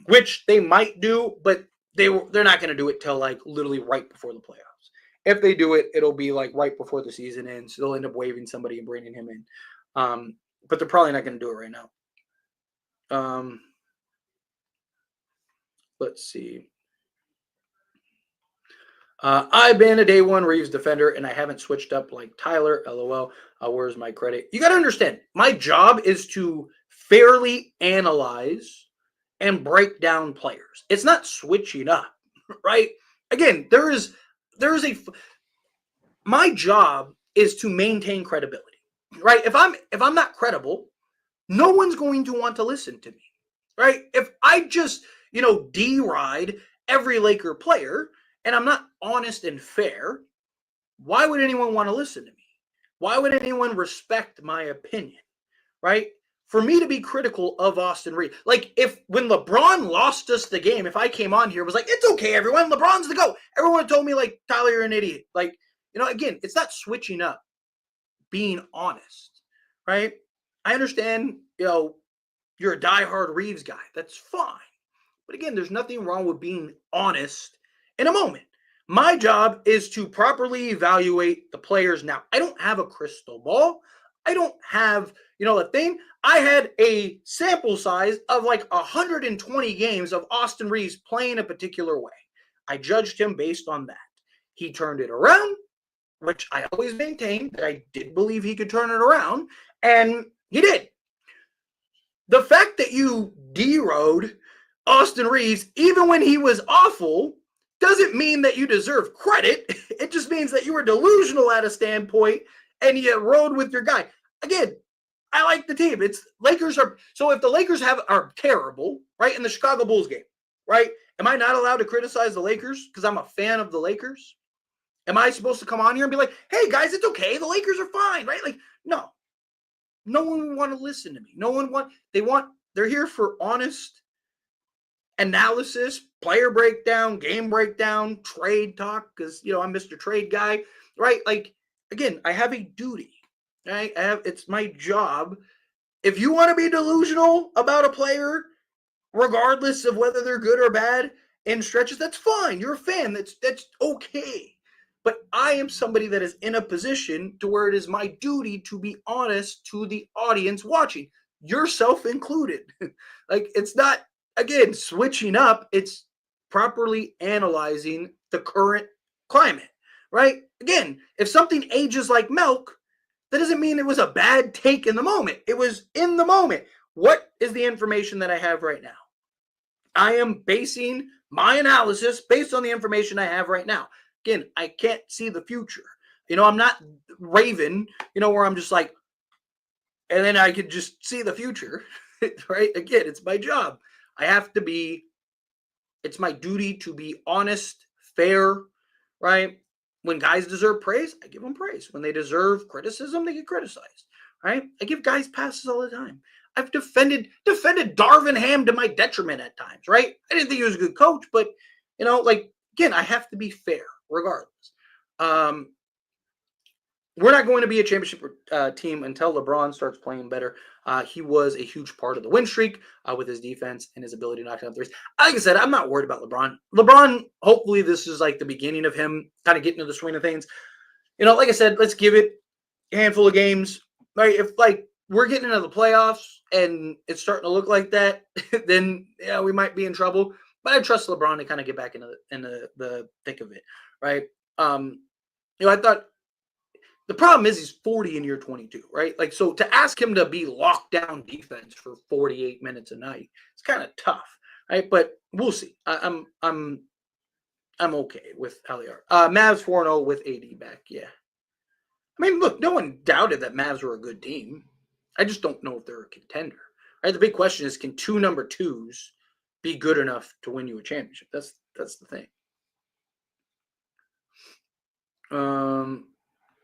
which they might do, but they're not going to do it till like literally right before the playoffs. If they do it, it'll be like right before the season ends. So they'll end up waiving somebody and bringing him in. But they're probably not going to do it right now. Let's see. I've been a day one Reaves defender, and I haven't switched up like Tyler. LOL. Where's my credit? You got to understand, my job is to fairly analyze and break down players. It's not switching up, right? Again, my job is to maintain credibility, right? If I'm not credible, no one's going to want to listen to me, right? If I just, deride every Laker player and I'm not honest and fair, why would anyone want to listen to me? Why would anyone respect my opinion, right? For me to be critical of Austin Reaves, like when LeBron lost us the game, if I came on here and was like, it's okay, everyone, LeBron's the GOAT. Everyone told me like, Tyler, you're an idiot. Like, again, it's not switching up, being honest, right? I understand, you're a diehard Reaves guy. That's fine. But again, there's nothing wrong with being honest in a moment. My job is to properly evaluate the players. Now, I don't have a crystal ball. I don't have, a thing. I had a sample size of like 120 games of Austin Reaves playing a particular way. I judged him based on that. He turned it around, which I always maintained that I did believe he could turn it around, and he did. The fact that you de-rode Austin Reaves, even when he was awful, doesn't mean that you deserve credit. It just means that you were delusional at a standpoint and you rode with your guy. Again, I like the team. So if the Lakers are terrible, right, in the Chicago Bulls game, right, am I not allowed to criticize the Lakers because I'm a fan of the Lakers? Am I supposed to come on here and be like, hey, guys, it's okay. The Lakers are fine, right? Like, no. No one would want to listen to me. They're here for honest analysis, player breakdown, game breakdown, trade talk, because, I'm Mr. Trade guy, right? Like, again, I have a duty, right? It's my job. If you want to be delusional about a player, regardless of whether they're good or bad in stretches, that's fine. You're a fan. That's okay. But I am somebody that is in a position to where it is my duty to be honest to the audience watching, yourself included. Like, it's not, again, switching up. It's properly analyzing the current climate, right? Again, if something ages like milk, that doesn't mean it was a bad take in the moment. It was in the moment. What is the information that I have right now? I am basing my analysis based on the information I have right now. Again, I can't see the future. I'm not Raven, where I'm just like, and then I could just see the future, right? Again, it's my job. It's my duty to be honest, fair, right? When guys deserve praise, I give them praise. When they deserve criticism, they get criticized, right? I give guys passes all the time. I've defended Darvin Ham to my detriment at times, right? I didn't think he was a good coach, but again, I have to be fair regardless. We're not going to be a championship team until LeBron starts playing better. He was a huge part of the win streak with his defense and his ability to knock down threes. Like I said, I'm not worried about LeBron. LeBron, hopefully this is like the beginning of him kind of getting into the swing of things. Like I said, let's give it a handful of games. Right? If we're getting into the playoffs and it's starting to look like that, then we might be in trouble. But I trust LeBron to kind of get back into the thick of it. Right? I thought the problem is he's 40 in year 22, right? So to ask him to be locked down defense for 48 minutes a night, it's kind of tough, right? But we'll see. I'm okay with how they are. Mavs 4-0 with AD back, yeah. I mean, look, no one doubted that Mavs were a good team. I just don't know if they're a contender. Right? The big question is, can two number twos be good enough to win you a championship? That's the thing.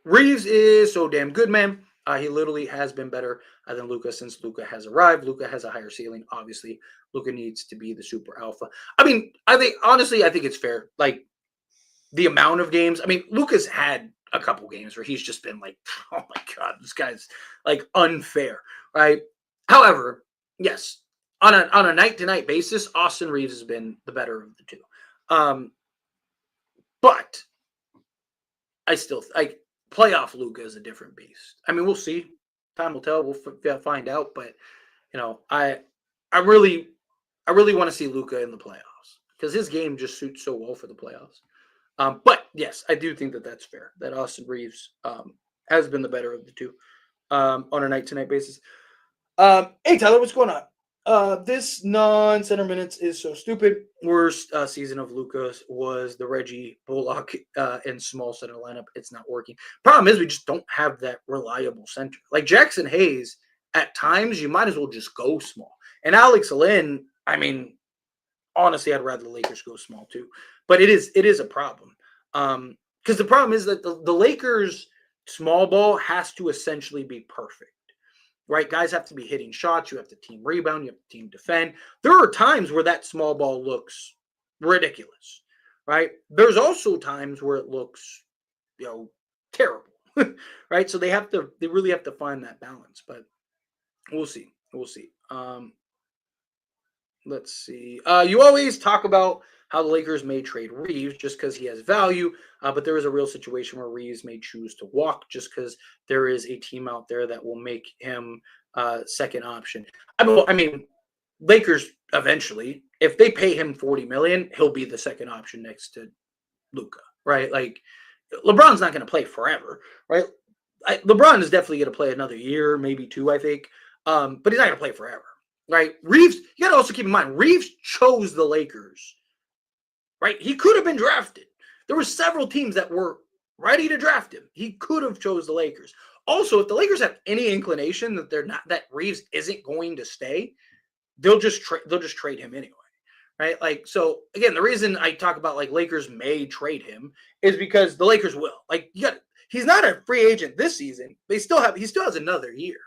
Reaves is so damn good, man. He literally has been better than Luka since Luka has arrived. Luka has a higher ceiling. Obviously, Luka needs to be the super alpha. I mean, I think it's fair. Like the amount of games. I mean, Luka's had a couple games where he's just been like, oh my god, this guy's like unfair, right? However, yes, on a night-to-night basis, Austin Reaves has been the better of the two. But I still playoff Luka is a different beast. I mean, we'll see. Time will tell. We'll find out. But I really want to see Luka in the playoffs because his game just suits so well for the playoffs. But yes, I do think that that's fair. That Austin Reaves has been the better of the two on a night-to-night basis. Hey Tyler, what's going on? This non-center minutes is so stupid. Worst season of Luka's was the Reggie Bullock and small center lineup. It's not working. Problem is we just don't have that reliable center. Like Jackson Hayes, at times you might as well just go small. And Alex Lynn, I mean, honestly, I'd rather the Lakers go small too. But it is a problem. Because the problem is that the Lakers small ball has to essentially be perfect. Right? Guys have to be hitting shots. You have to team rebound. You have to team defend. There are times where that small ball looks ridiculous, right? There's also times where it looks, terrible, right? So they really have to find that balance, but we'll see. Let's see. You always talk about how the Lakers may trade Reaves just because he has value, but there is a real situation where Reaves may choose to walk just because there is a team out there that will make him second option. I mean, Lakers eventually, if they pay him $40 million, he'll be the second option next to Luka, right? Like LeBron's not going to play forever, right? LeBron is definitely going to play another year, maybe two, I think, but he's not going to play forever. Right, Reaves. You got to also keep in mind, Reaves chose the Lakers. Right, he could have been drafted. There were several teams that were ready to draft him. He could have chose the Lakers. Also, if the Lakers have any inclination that Reaves isn't going to stay, they'll just trade him anyway. Right, like so. Again, the reason I talk about like Lakers may trade him is because the Lakers will. Like he's not a free agent this season. He still has another year.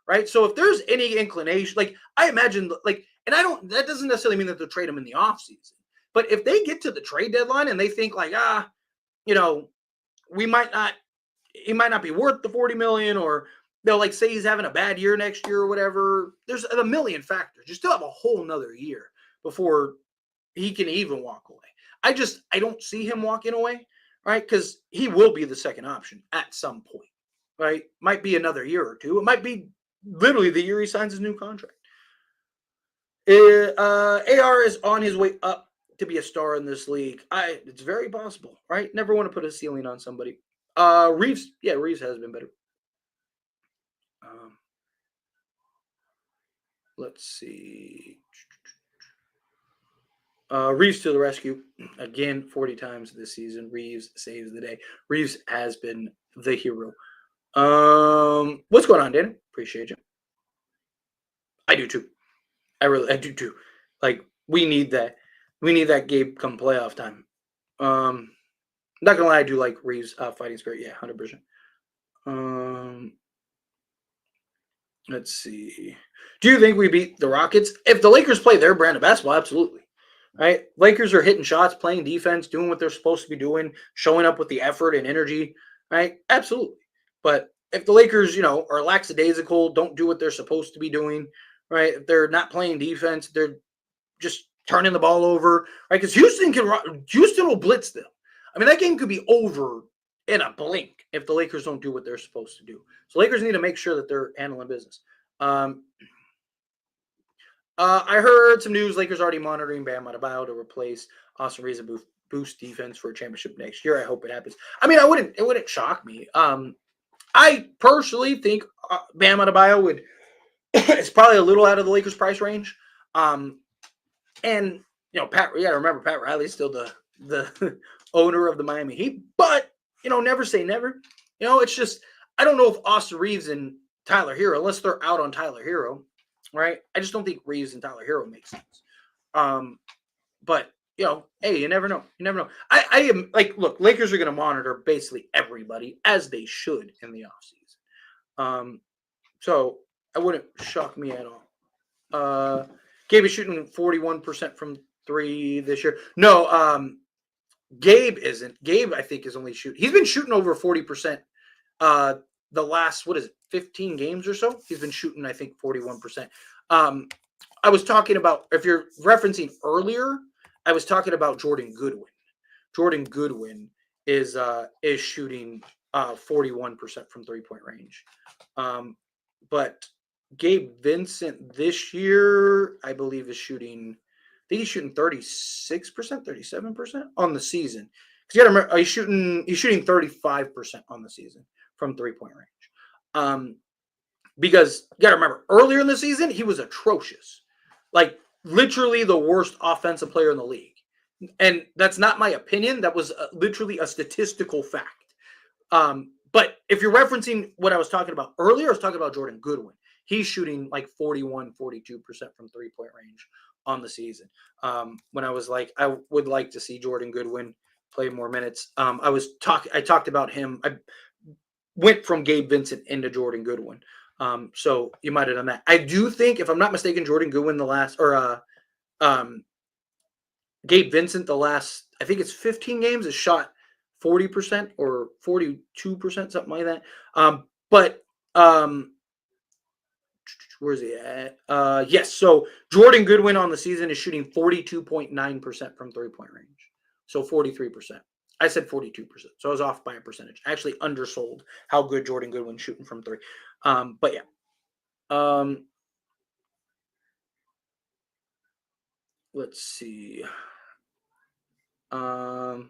Right. So if there's any inclination, like I imagine, that doesn't necessarily mean that they'll trade him in the offseason. But if they get to the trade deadline and they think like, he might not be worth the $40 million, or they'll like say he's having a bad year next year or whatever. There's a million factors. You still have a whole nother year before he can even walk away. I don't see him walking away. Right. Because he will be the second option at some point. Right. Might be another year or two. It might be literally the year he signs his new contract. AR is on his way up to be a star in this league. It's very possible, right? Never want to put a ceiling on somebody. Reaves, yeah, Reaves has been better. Let's see. Reaves to the rescue again 40 times this season. Reaves saves the day. Reaves has been the hero. What's going on, Danny? Appreciate you. I do too. I do too. Like we need that. We need that Gabe come playoff time. Not gonna lie, I do like Reaves fighting spirit. Yeah, 100%. Let's see. Do you think we beat the Rockets? If the Lakers play their brand of basketball, absolutely. Right? Lakers are hitting shots, playing defense, doing what they're supposed to be doing, showing up with the effort and energy. Right? Absolutely. But if the Lakers, are lackadaisical, don't do what they're supposed to be doing, right? If they're not playing defense, they're just turning the ball over, right? Because Houston will blitz them. I mean, that game could be over in a blink if the Lakers don't do what they're supposed to do. So Lakers need to make sure that they're handling business. I heard some news. Lakers already monitoring Bam Adebayo to replace Austin Reaves and boost defense for a championship next year. I hope it happens. I mean, it wouldn't shock me. I personally think Bam Adebayo would. It's probably a little out of the Lakers' price range. And Pat. Yeah, remember Pat Riley's still the owner of the Miami Heat. But never say never. It's just I don't know if Austin Reaves and Tyler Hero, unless they're out on Tyler Hero, right? I just don't think Reaves and Tyler Hero makes sense. But hey, you never know. You never know. I am look, Lakers are going to monitor basically everybody as they should in the offseason. So it wouldn't shock me at all. Gabe is shooting 41% from three this year. No, Gabe isn't. Gabe, I think, is only shooting. He's been shooting over 40%. The last 15 games or so, he's been shooting, I think, 41%. I was talking about, if you're referencing earlier, I was talking about Jordan Goodwin. Jordan Goodwin is shooting 41% from 3-point range. But Gabe Vincent this year, I believe, is shooting. I think he's shooting 36%, 37% on the season. Because you got to remember, he's shooting 35% on the season from 3-point range. Because you got to remember, earlier in the season, he was atrocious. Like, literally the worst offensive player in the league. And that's not my opinion. That was literally a statistical fact. But if you're referencing what I was talking about earlier, I was talking about Jordan Goodwin. He's shooting like 41, 42% from 3-point range on the season. When I was like, I would like to see Jordan Goodwin play more minutes. I talked about him. I went from Gabe Vincent into Jordan Goodwin. So you might have done that. I do think, if I'm not mistaken, Jordan Goodwin Gabe Vincent the last, I think it's 15 games, has shot 40% or 42%, something like that. But where's he at? Yes. So Jordan Goodwin on the season is shooting 42.9% from 3-point range. So 43%. I said 42%. So I was off by a percentage. I actually undersold how good Jordan Goodwin's shooting from three. But yeah. Let's see. Y'all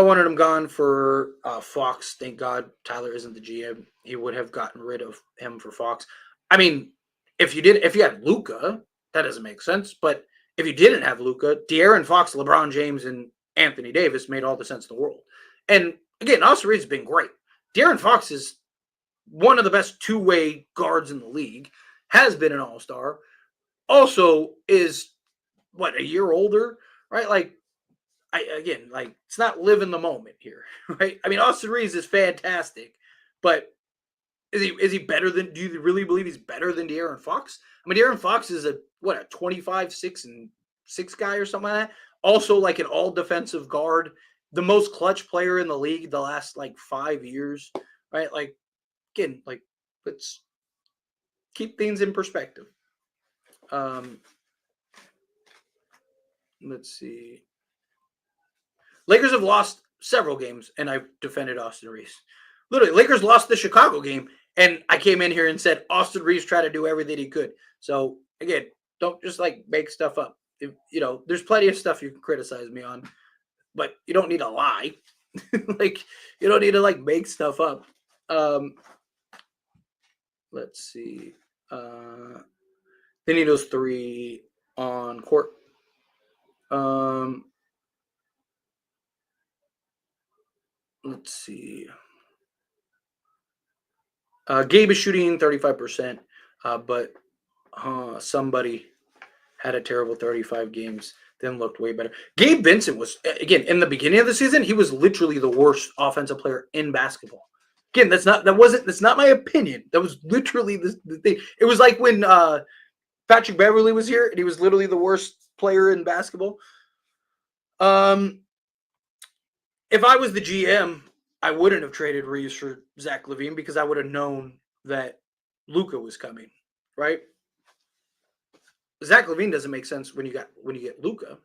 wanted him gone for Fox. Thank God Tyler isn't the GM. He would have gotten rid of him for Fox. I mean, if you had Luka, that doesn't make sense. But if you didn't have Luka, De'Aaron Fox, LeBron James, and Anthony Davis made all the sense in the world. And again, Austin Reaves has been great. De'Aaron Fox is one of the best two-way guards in the league. Has been an all-star. Also is a year older, right? Like, it's not living the moment here, right? I mean, Austin Reaves is fantastic, but is he better than? Do you really believe he's better than De'Aaron Fox? I mean, De'Aaron Fox is a 25, 6 and 6 guy or something like that. Also, like an all defensive guard, the most clutch player in the league the last 5 years, right? Like, again, let's keep things in perspective. Let's see. Lakers have lost several games, and I've defended Austin Reaves. Literally, Lakers lost the Chicago game, and I came in here and said Austin Reaves tried to do everything he could. So, again, don't just make stuff up. there's plenty of stuff you can criticize me on, but you don't need to lie. Like, you don't need to like make stuff up. Um, let's see. They need those 3 on court. Um, let's see. Gabe is shooting 35%, but somebody had a terrible 35 games, then looked way better. Gabe Vincent was, again, in the beginning of the season, he was literally the worst offensive player in basketball. Again, that's not my opinion. That was literally the thing. It was like when Patrick Beverly was here, and he was literally the worst player in basketball. If I was the GM, I wouldn't have traded Reaves for Zach LaVine because I would have known that Luka was coming, right? Zach LaVine doesn't make sense when you get Luka.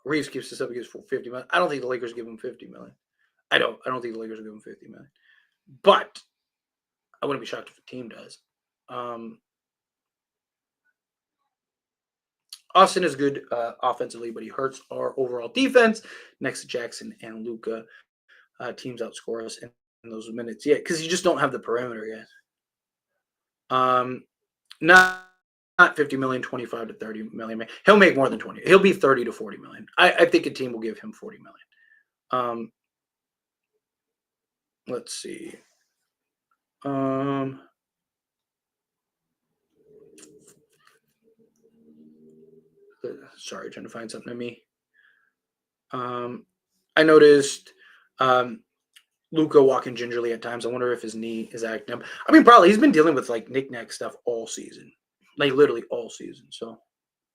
Reaves keeps this up, he gives $50 million. I don't think the Lakers give him $50 million. I don't think the Lakers will give him $50 million. But I wouldn't be shocked if the team does. Austin is good offensively, but he hurts our overall defense next to Jackson and Luka. Teams outscore us in those minutes. Yeah, because you just don't have the perimeter yet. Not 50 million, 25 to 30 million. He'll make more than 20. He'll be 30 to 40 million. I think a team will give him 40 million. Let's see. Sorry, trying to find something to me. I noticed Luka walking gingerly at times. I wonder if his knee is acting up. I mean, probably he's been dealing with like knick-knack stuff all season, like literally all season. So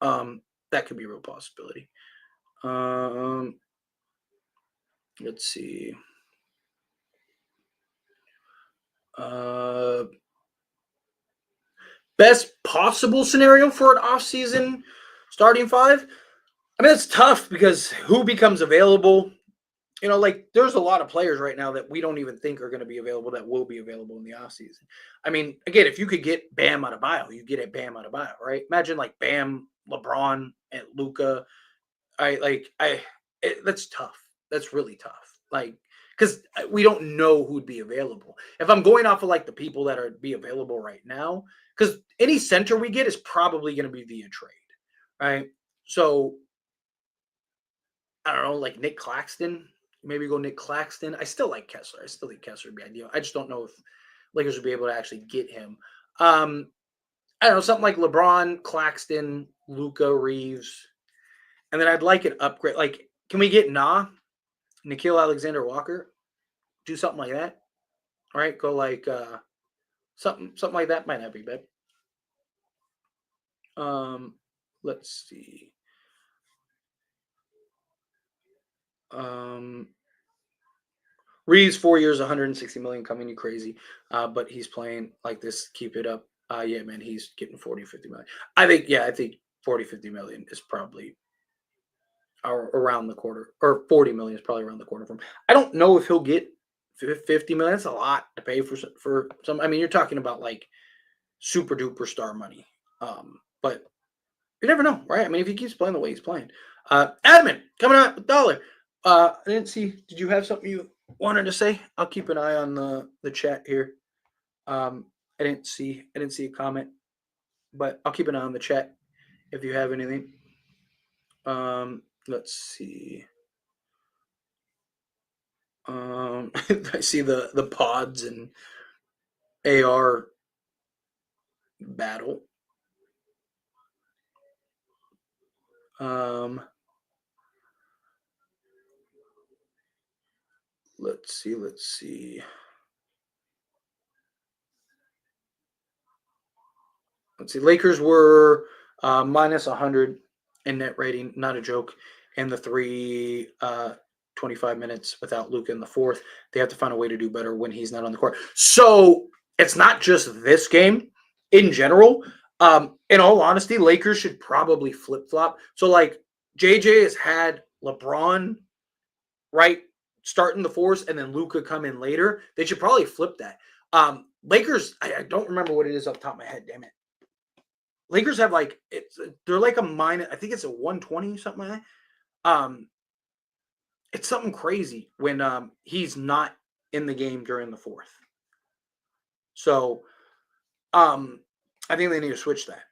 that could be a real possibility. Let's see. Best possible scenario for an off-season starting 5? I mean, it's tough because who becomes available? Like there's a lot of players right now that we don't even think are going to be available that will be available in the offseason. I mean, again, if you could get Bam Adebayo, you get a Bam Adebayo, right? Imagine like Bam, LeBron, and Luka. That's tough. That's really tough. Like, because we don't know who'd be available. If I'm going off of like the people that are be available right now, because any center we get is probably going to be via trade, right? So I don't know, like Nick Claxton. Maybe go Nick Claxton. I still like Kessler. I still think Kessler would be ideal. I just don't know if Lakers would be able to actually get him. I don't know, something like LeBron, Claxton, Luka, Reaves. And then I'd like an upgrade. Like, can we get Nickeil Alexander-Walker? Do something like that. All right, go like something like that might not be bad. Let's see. Reaves 4 years, 160 million, coming you crazy. But he's playing like this. Keep it up. Yeah, man, he's getting 40, 50 million. I think 40, 50 million is probably around the quarter, or 40 million is probably around the corner from him. I don't know if he'll get 50 million. That's a lot to pay for some. I mean, you're talking about like super duper star money. But you never know, right? I mean, if he keeps playing the way he's playing. Adamant coming out with $1. I didn't see. Did you have something you wanted to say? I'll keep an eye on the chat here. I didn't see a comment, but I'll keep an eye on the chat if you have anything. Let's see. I see the pods and AR battle. Let's see. Lakers were minus 100 in net rating, not a joke. And the 25 minutes without Luka in the fourth. They have to find a way to do better when he's not on the court. So it's not just this game. In general, in all honesty, Lakers should probably flip-flop. So, like, JJ has had LeBron, right, starting the fourth, and then Luka come in later. They should probably flip that. Lakers, I don't remember what it is off the top of my head, damn it. Lakers have like they're like a minus. I think it's a 120 something like that. It's something crazy when he's not in the game during the fourth. So I think they need to switch that,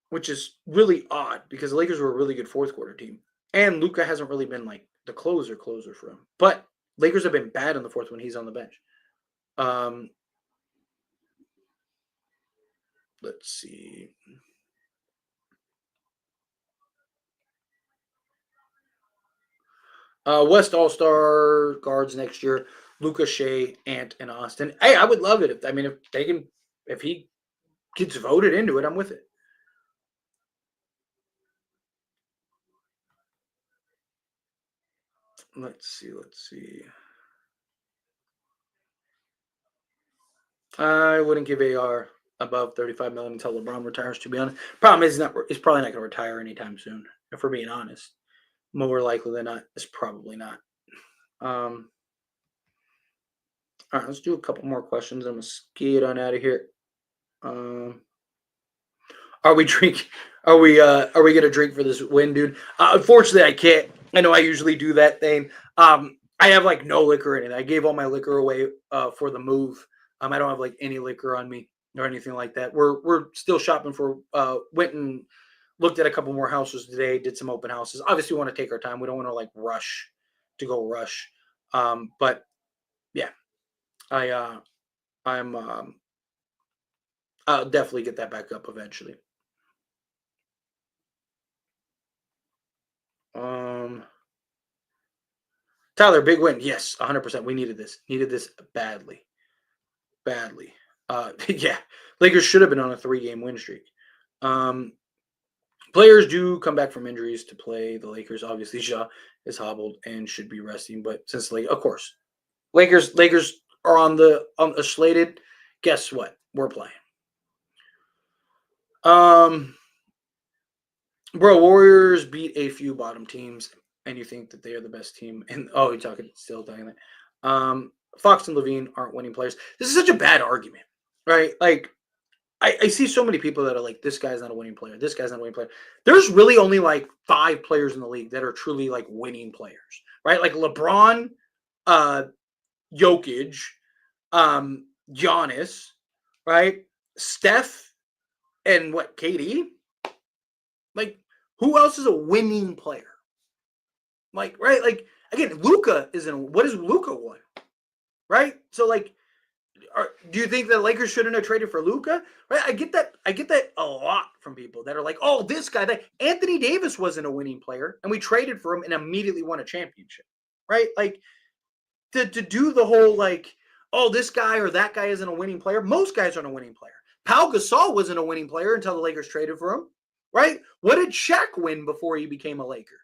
which is really odd because the Lakers were a really good fourth quarter team, and Luka hasn't really been like the closer for him. But Lakers have been bad in the fourth when he's on the bench. Let's see. West All-Star guards next year: Luka, Shea, Ant, and Austin. Hey, I would love it if he gets voted into it, I'm with it. Let's see. I wouldn't give AR above 35 million until LeBron retires. To be honest, problem is he's probably not going to retire anytime soon. If we're being honest, more likely than not, it's probably not. All right, let's do a couple more questions. I'm gonna skate on out of here. Are we drink? Are we gonna drink for this win, dude? Unfortunately, I can't. I know I usually do that thing. I have like no liquor in it. I gave all my liquor away for the move. I don't have like any liquor on me or anything like that. We're still shopping for. Went and looked at a couple more houses today. Did some open houses. Obviously, we want to take our time. We don't want to like rush to go rush. But yeah, I'm I'll definitely get that back up eventually. Tyler, big win. Yes, 100%. We needed this. Needed this badly. Badly. Yeah. Lakers should have been on a 3-game win streak. Players do come back from injuries to play the Lakers. Obviously, Ja is hobbled and should be resting. But since of course, Lakers are on the slated. Guess what? We're playing. Bro, Warriors beat a few bottom teams, and you think that they are the best team. And you're still talking that. Fox and Levine aren't winning players. This is such a bad argument, right? Like, I see so many people that are like, this guy's not a winning player. This guy's not a winning player. There's really only like 5 players in the league that are truly like winning players, right? Like LeBron, Jokic, Giannis, right? Steph, and what, KD? Like, who else is a winning player? Like, right? Like, again, Luka isn't. What has Luka won? Right? So, like, do you think the Lakers shouldn't have traded for Luka? Right? I get that a lot from people that are like, oh, this guy, that Anthony Davis wasn't a winning player, and we traded for him and immediately won a championship. Right? Like, to do the whole like, oh, this guy or that guy isn't a winning player. Most guys aren't a winning player. Pau Gasol wasn't a winning player until the Lakers traded for him. Right? What did Shaq win before he became a Laker?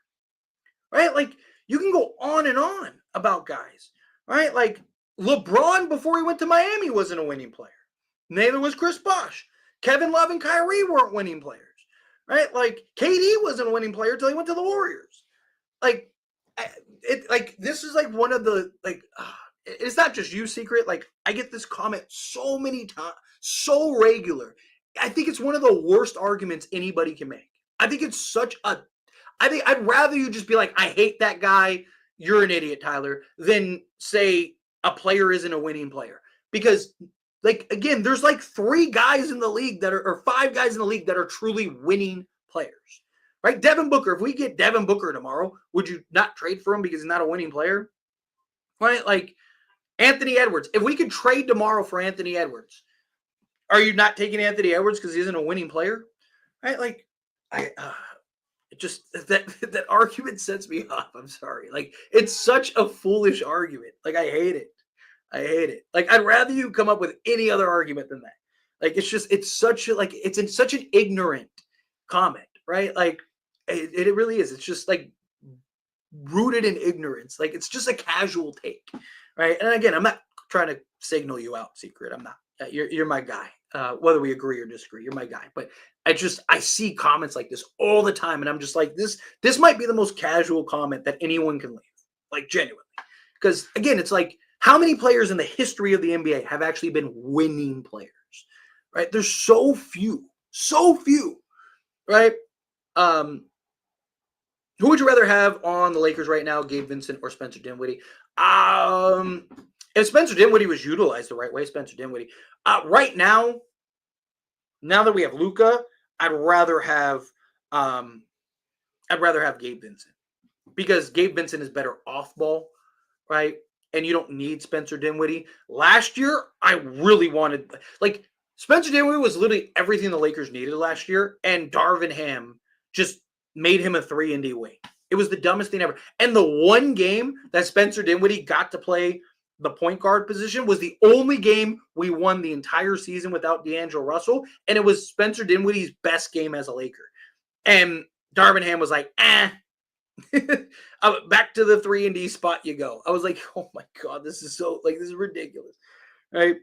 Right? Like, you can go on and on about guys. Right? Like, LeBron, before he went to Miami, wasn't a winning player. Neither was Chris Bosh. Kevin Love and Kyrie weren't winning players. Right? Like, KD wasn't a winning player until he went to the Warriors. Like, this is like one of the, like, it's not just you, Secret. Like, I get this comment so many times, so regular. I think it's one of the worst arguments anybody can make. I think it's such a, I think I'd rather you just be like, I hate that guy. You're an idiot, Tyler, than say a player isn't a winning player. Because, like, again, there's like 3 guys in the league that are, or 5 guys in the league that are truly winning players. Right? Devin Booker. If we get Devin Booker tomorrow, would you not trade for him because he's not a winning player? Right? Like, Anthony Edwards. If we could trade tomorrow for Anthony Edwards, are you not taking Anthony Edwards because he isn't a winning player? Right? Like, it just, that argument sets me off. I'm sorry. Like, it's such a foolish argument. Like, I hate it. Like, I'd rather you come up with any other argument than that. Like, it's such an ignorant comment, right? Like, it really is. It's just like rooted in ignorance. Like, it's just a casual take, right? And again, I'm not trying to signal you out, Secret. I'm not. You're my guy. Whether we agree or disagree, you're my guy. But I see comments like this all the time, and I'm just like, this might be the most casual comment that anyone can leave, like, genuinely. Because again, it's like, how many players in the history of the NBA have actually been winning players? Right? There's so few. So few, right? Who would you rather have on the Lakers right now, Gabe Vincent or Spencer Dinwiddie? Um, if Spencer Dinwiddie was utilized the right way, Spencer Dinwiddie. Right now that we have Luka, I'd rather have um, I'd rather have Gabe Vincent because Gabe Vincent is better off ball, right? And you don't need Spencer Dinwiddie. Last year, I really wanted like Spencer Dinwiddie was literally everything the Lakers needed last year, and Darvin Ham just made him a 3-and-D wing. It was the dumbest thing ever. And the one game that Spencer Dinwiddie got to play the point guard position was the only game we won the entire season without D'Angelo Russell, and it was Spencer Dinwiddie's best game as a Laker. And Darvin Ham was like, back to the 3-and-D spot you go. I was like, oh my God, this is ridiculous. Right.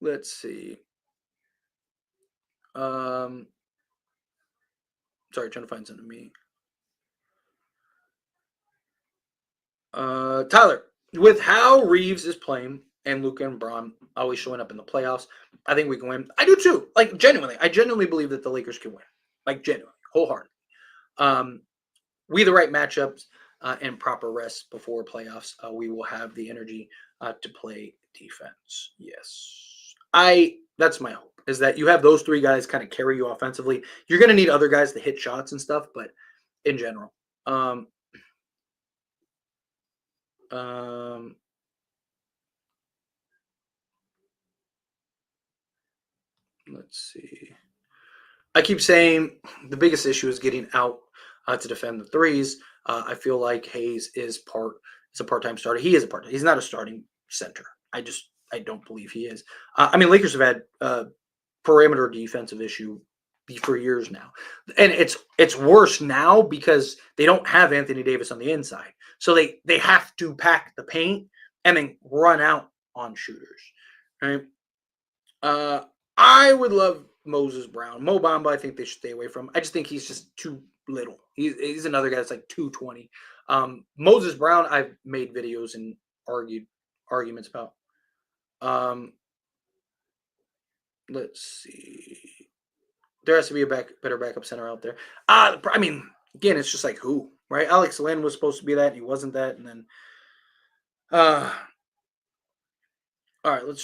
Let's see. Sorry, trying to find something to me. Tyler, with how Reaves is playing and Luka and Braun always showing up in the playoffs, I think we can win. I do too. Like genuinely, I genuinely believe that the Lakers can win. Like genuinely, wholeheartedly. We the right matchups and proper rest before playoffs, we will have the energy to play defense. Yes, that's my hope is that you have those three guys kind of carry you offensively. You're going to need other guys to hit shots and stuff, but in general, let's see. I keep saying the biggest issue is getting out to defend the threes. I feel like Hayes is a part-time starter. He is a part-time. He's not a starting center. I don't believe he is. I mean, Lakers have had perimeter defensive issue for years now, and it's worse now because they don't have Anthony Davis on the inside, so they have to pack the paint and then run out on shooters. Right? I would love Moses Brown. Mo Bamba, I think they should stay away from. I just think he's just too little. He's another guy that's like 220. Moses Brown, I've made videos and arguments about. Let's see. There has to be a better backup center out there. I mean, again, it's just like who, right? Alex Lynn was supposed to be that, and he wasn't that, and then. All right, let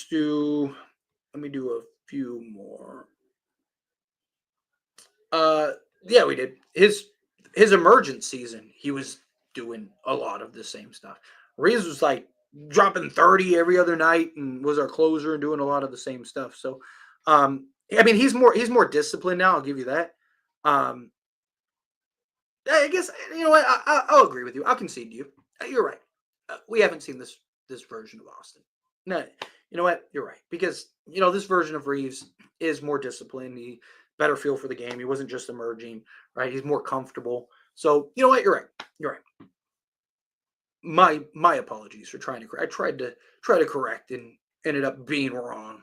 me do a few more. Yeah, we did. His emergent season, he was doing a lot of the same stuff. Reaves was like dropping 30 every other night and was our closer and doing a lot of the same stuff. So I mean he's more disciplined now, I'll give you that. I guess you know what, I'll agree with you. I'll concede to you. You're right. We haven't seen this version of Austin. No, you know what? You're right. Because this version of Reaves is more disciplined. He better feel for the game. He wasn't just emerging, right? He's more comfortable. So you know what? You're right. You're right. My apologies for trying to. I tried to correct and ended up being wrong.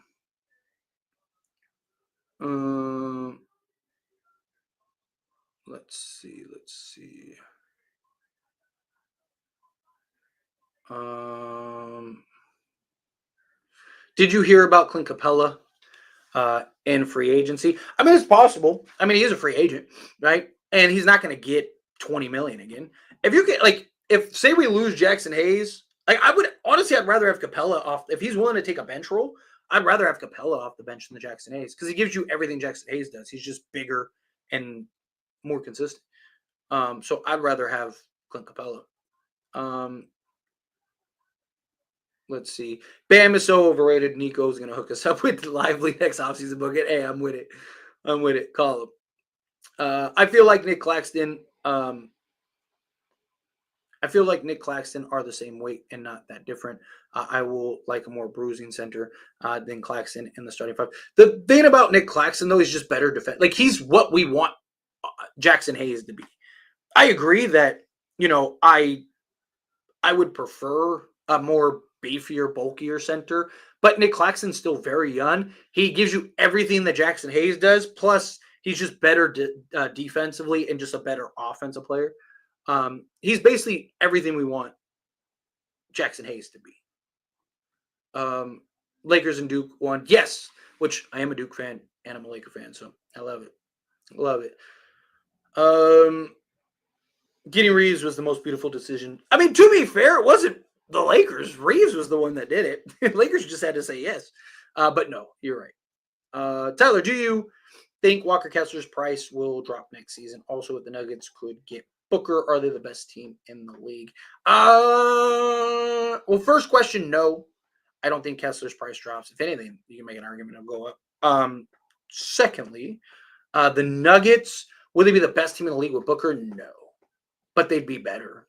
Let's see. Did you hear about Clint Capella in free agency? I mean, it's possible. I mean, he is a free agent, right? And he's not going to get 20 million again. If you get if say we lose Jackson Hayes, I would honestly, I'd rather have Capella off. If he's willing to take a bench role, I'd rather have Capella off the bench than the Jackson Hayes because he gives you everything Jackson Hayes does. He's just bigger and more consistent. So I'd rather have Clint Capella. Let's see. Bam is so overrated. Nico's going to hook us up with Lively next offseason book. Hey, I'm with it. Call him. I feel like Nick Claxton. I feel like Nick Claxton are the same weight and not that different. I will like a more bruising center than Claxton in the starting five. The thing about Nick Claxton, though, is just better defense. Like, he's what we want Jackson Hayes to be. I agree that, I would prefer a more beefier, bulkier center, but Nick Claxton's still very young. He gives you everything that Jackson Hayes does, plus he's just better defensively and just a better offensive player. He's basically everything we want Jackson Hayes to be. Lakers and Duke won. Yes, which I am a Duke fan and I'm a Laker fan, so I love it. Love it. Getting Reaves was the most beautiful decision. I mean, to be fair, it wasn't the Lakers. Reaves was the one that did it. Lakers just had to say yes. But no, you're right. Tyler, do you think Walker Kessler's price will drop next season? Also, if the Nuggets could get Booker, are they the best team in the league? Well, first question, no. I don't think Kessler's price drops. If anything, you can make an argument it'll go up. Secondly, the Nuggets, will they be the best team in the league with Booker? No. But they'd be better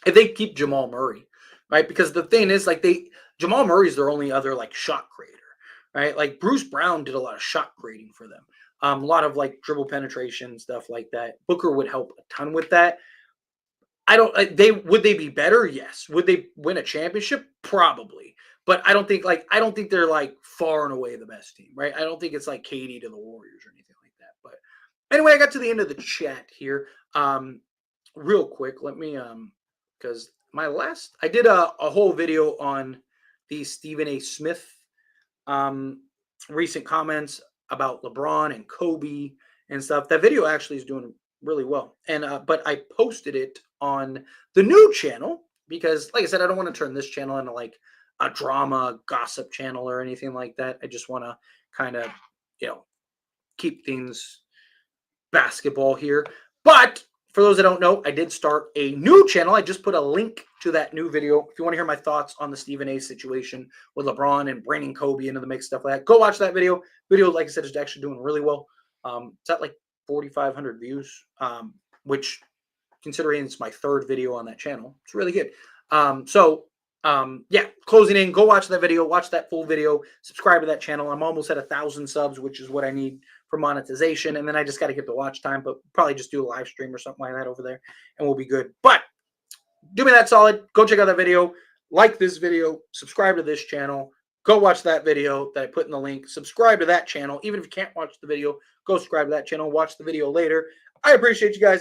if they keep Jamal Murray, right? Because the thing is, like, Jamal Murray's their only other like shot creator, right? Like Bruce Brown did a lot of shot creating for them, a lot of like dribble penetration stuff like that. Booker would help a ton with that. I don't. Would they be better? Yes. Would they win a championship? Probably. But I don't think they're like far and away the best team, right? I don't think it's like KD to the Warriors or anything like that. But anyway, I got to the end of the chat here. Real quick, let me because I did a whole video on the Stephen A. Smith recent comments about LeBron and Kobe and stuff. That video actually is doing really well, and but I posted it on the new channel because, like I said, I don't want to turn this channel into like a drama gossip channel or anything like that. I just want to kind of keep things basketball here. But for those that don't know, I did start a new channel. I just put a link to that new video. If you want to hear my thoughts on the Stephen A situation with LeBron and bringing Kobe into the mix, stuff like that, go watch that video. Video, like I said, is actually doing really well. It's at like 4,500 views, which, considering it's my third video on that channel, it's really good. Yeah, closing in, go watch that video, watch that full video, subscribe to that channel. I'm almost at 1,000 subs, which is what I need for monetization. And then I just got to get the watch time, but probably just do a live stream or something like that over there and we'll be good. But do me that solid. Go check out that video, like this video, subscribe to this channel, go watch that video that I put in the link, subscribe to that channel. Even if you can't watch the video, go subscribe to that channel, watch the video later. I appreciate you guys.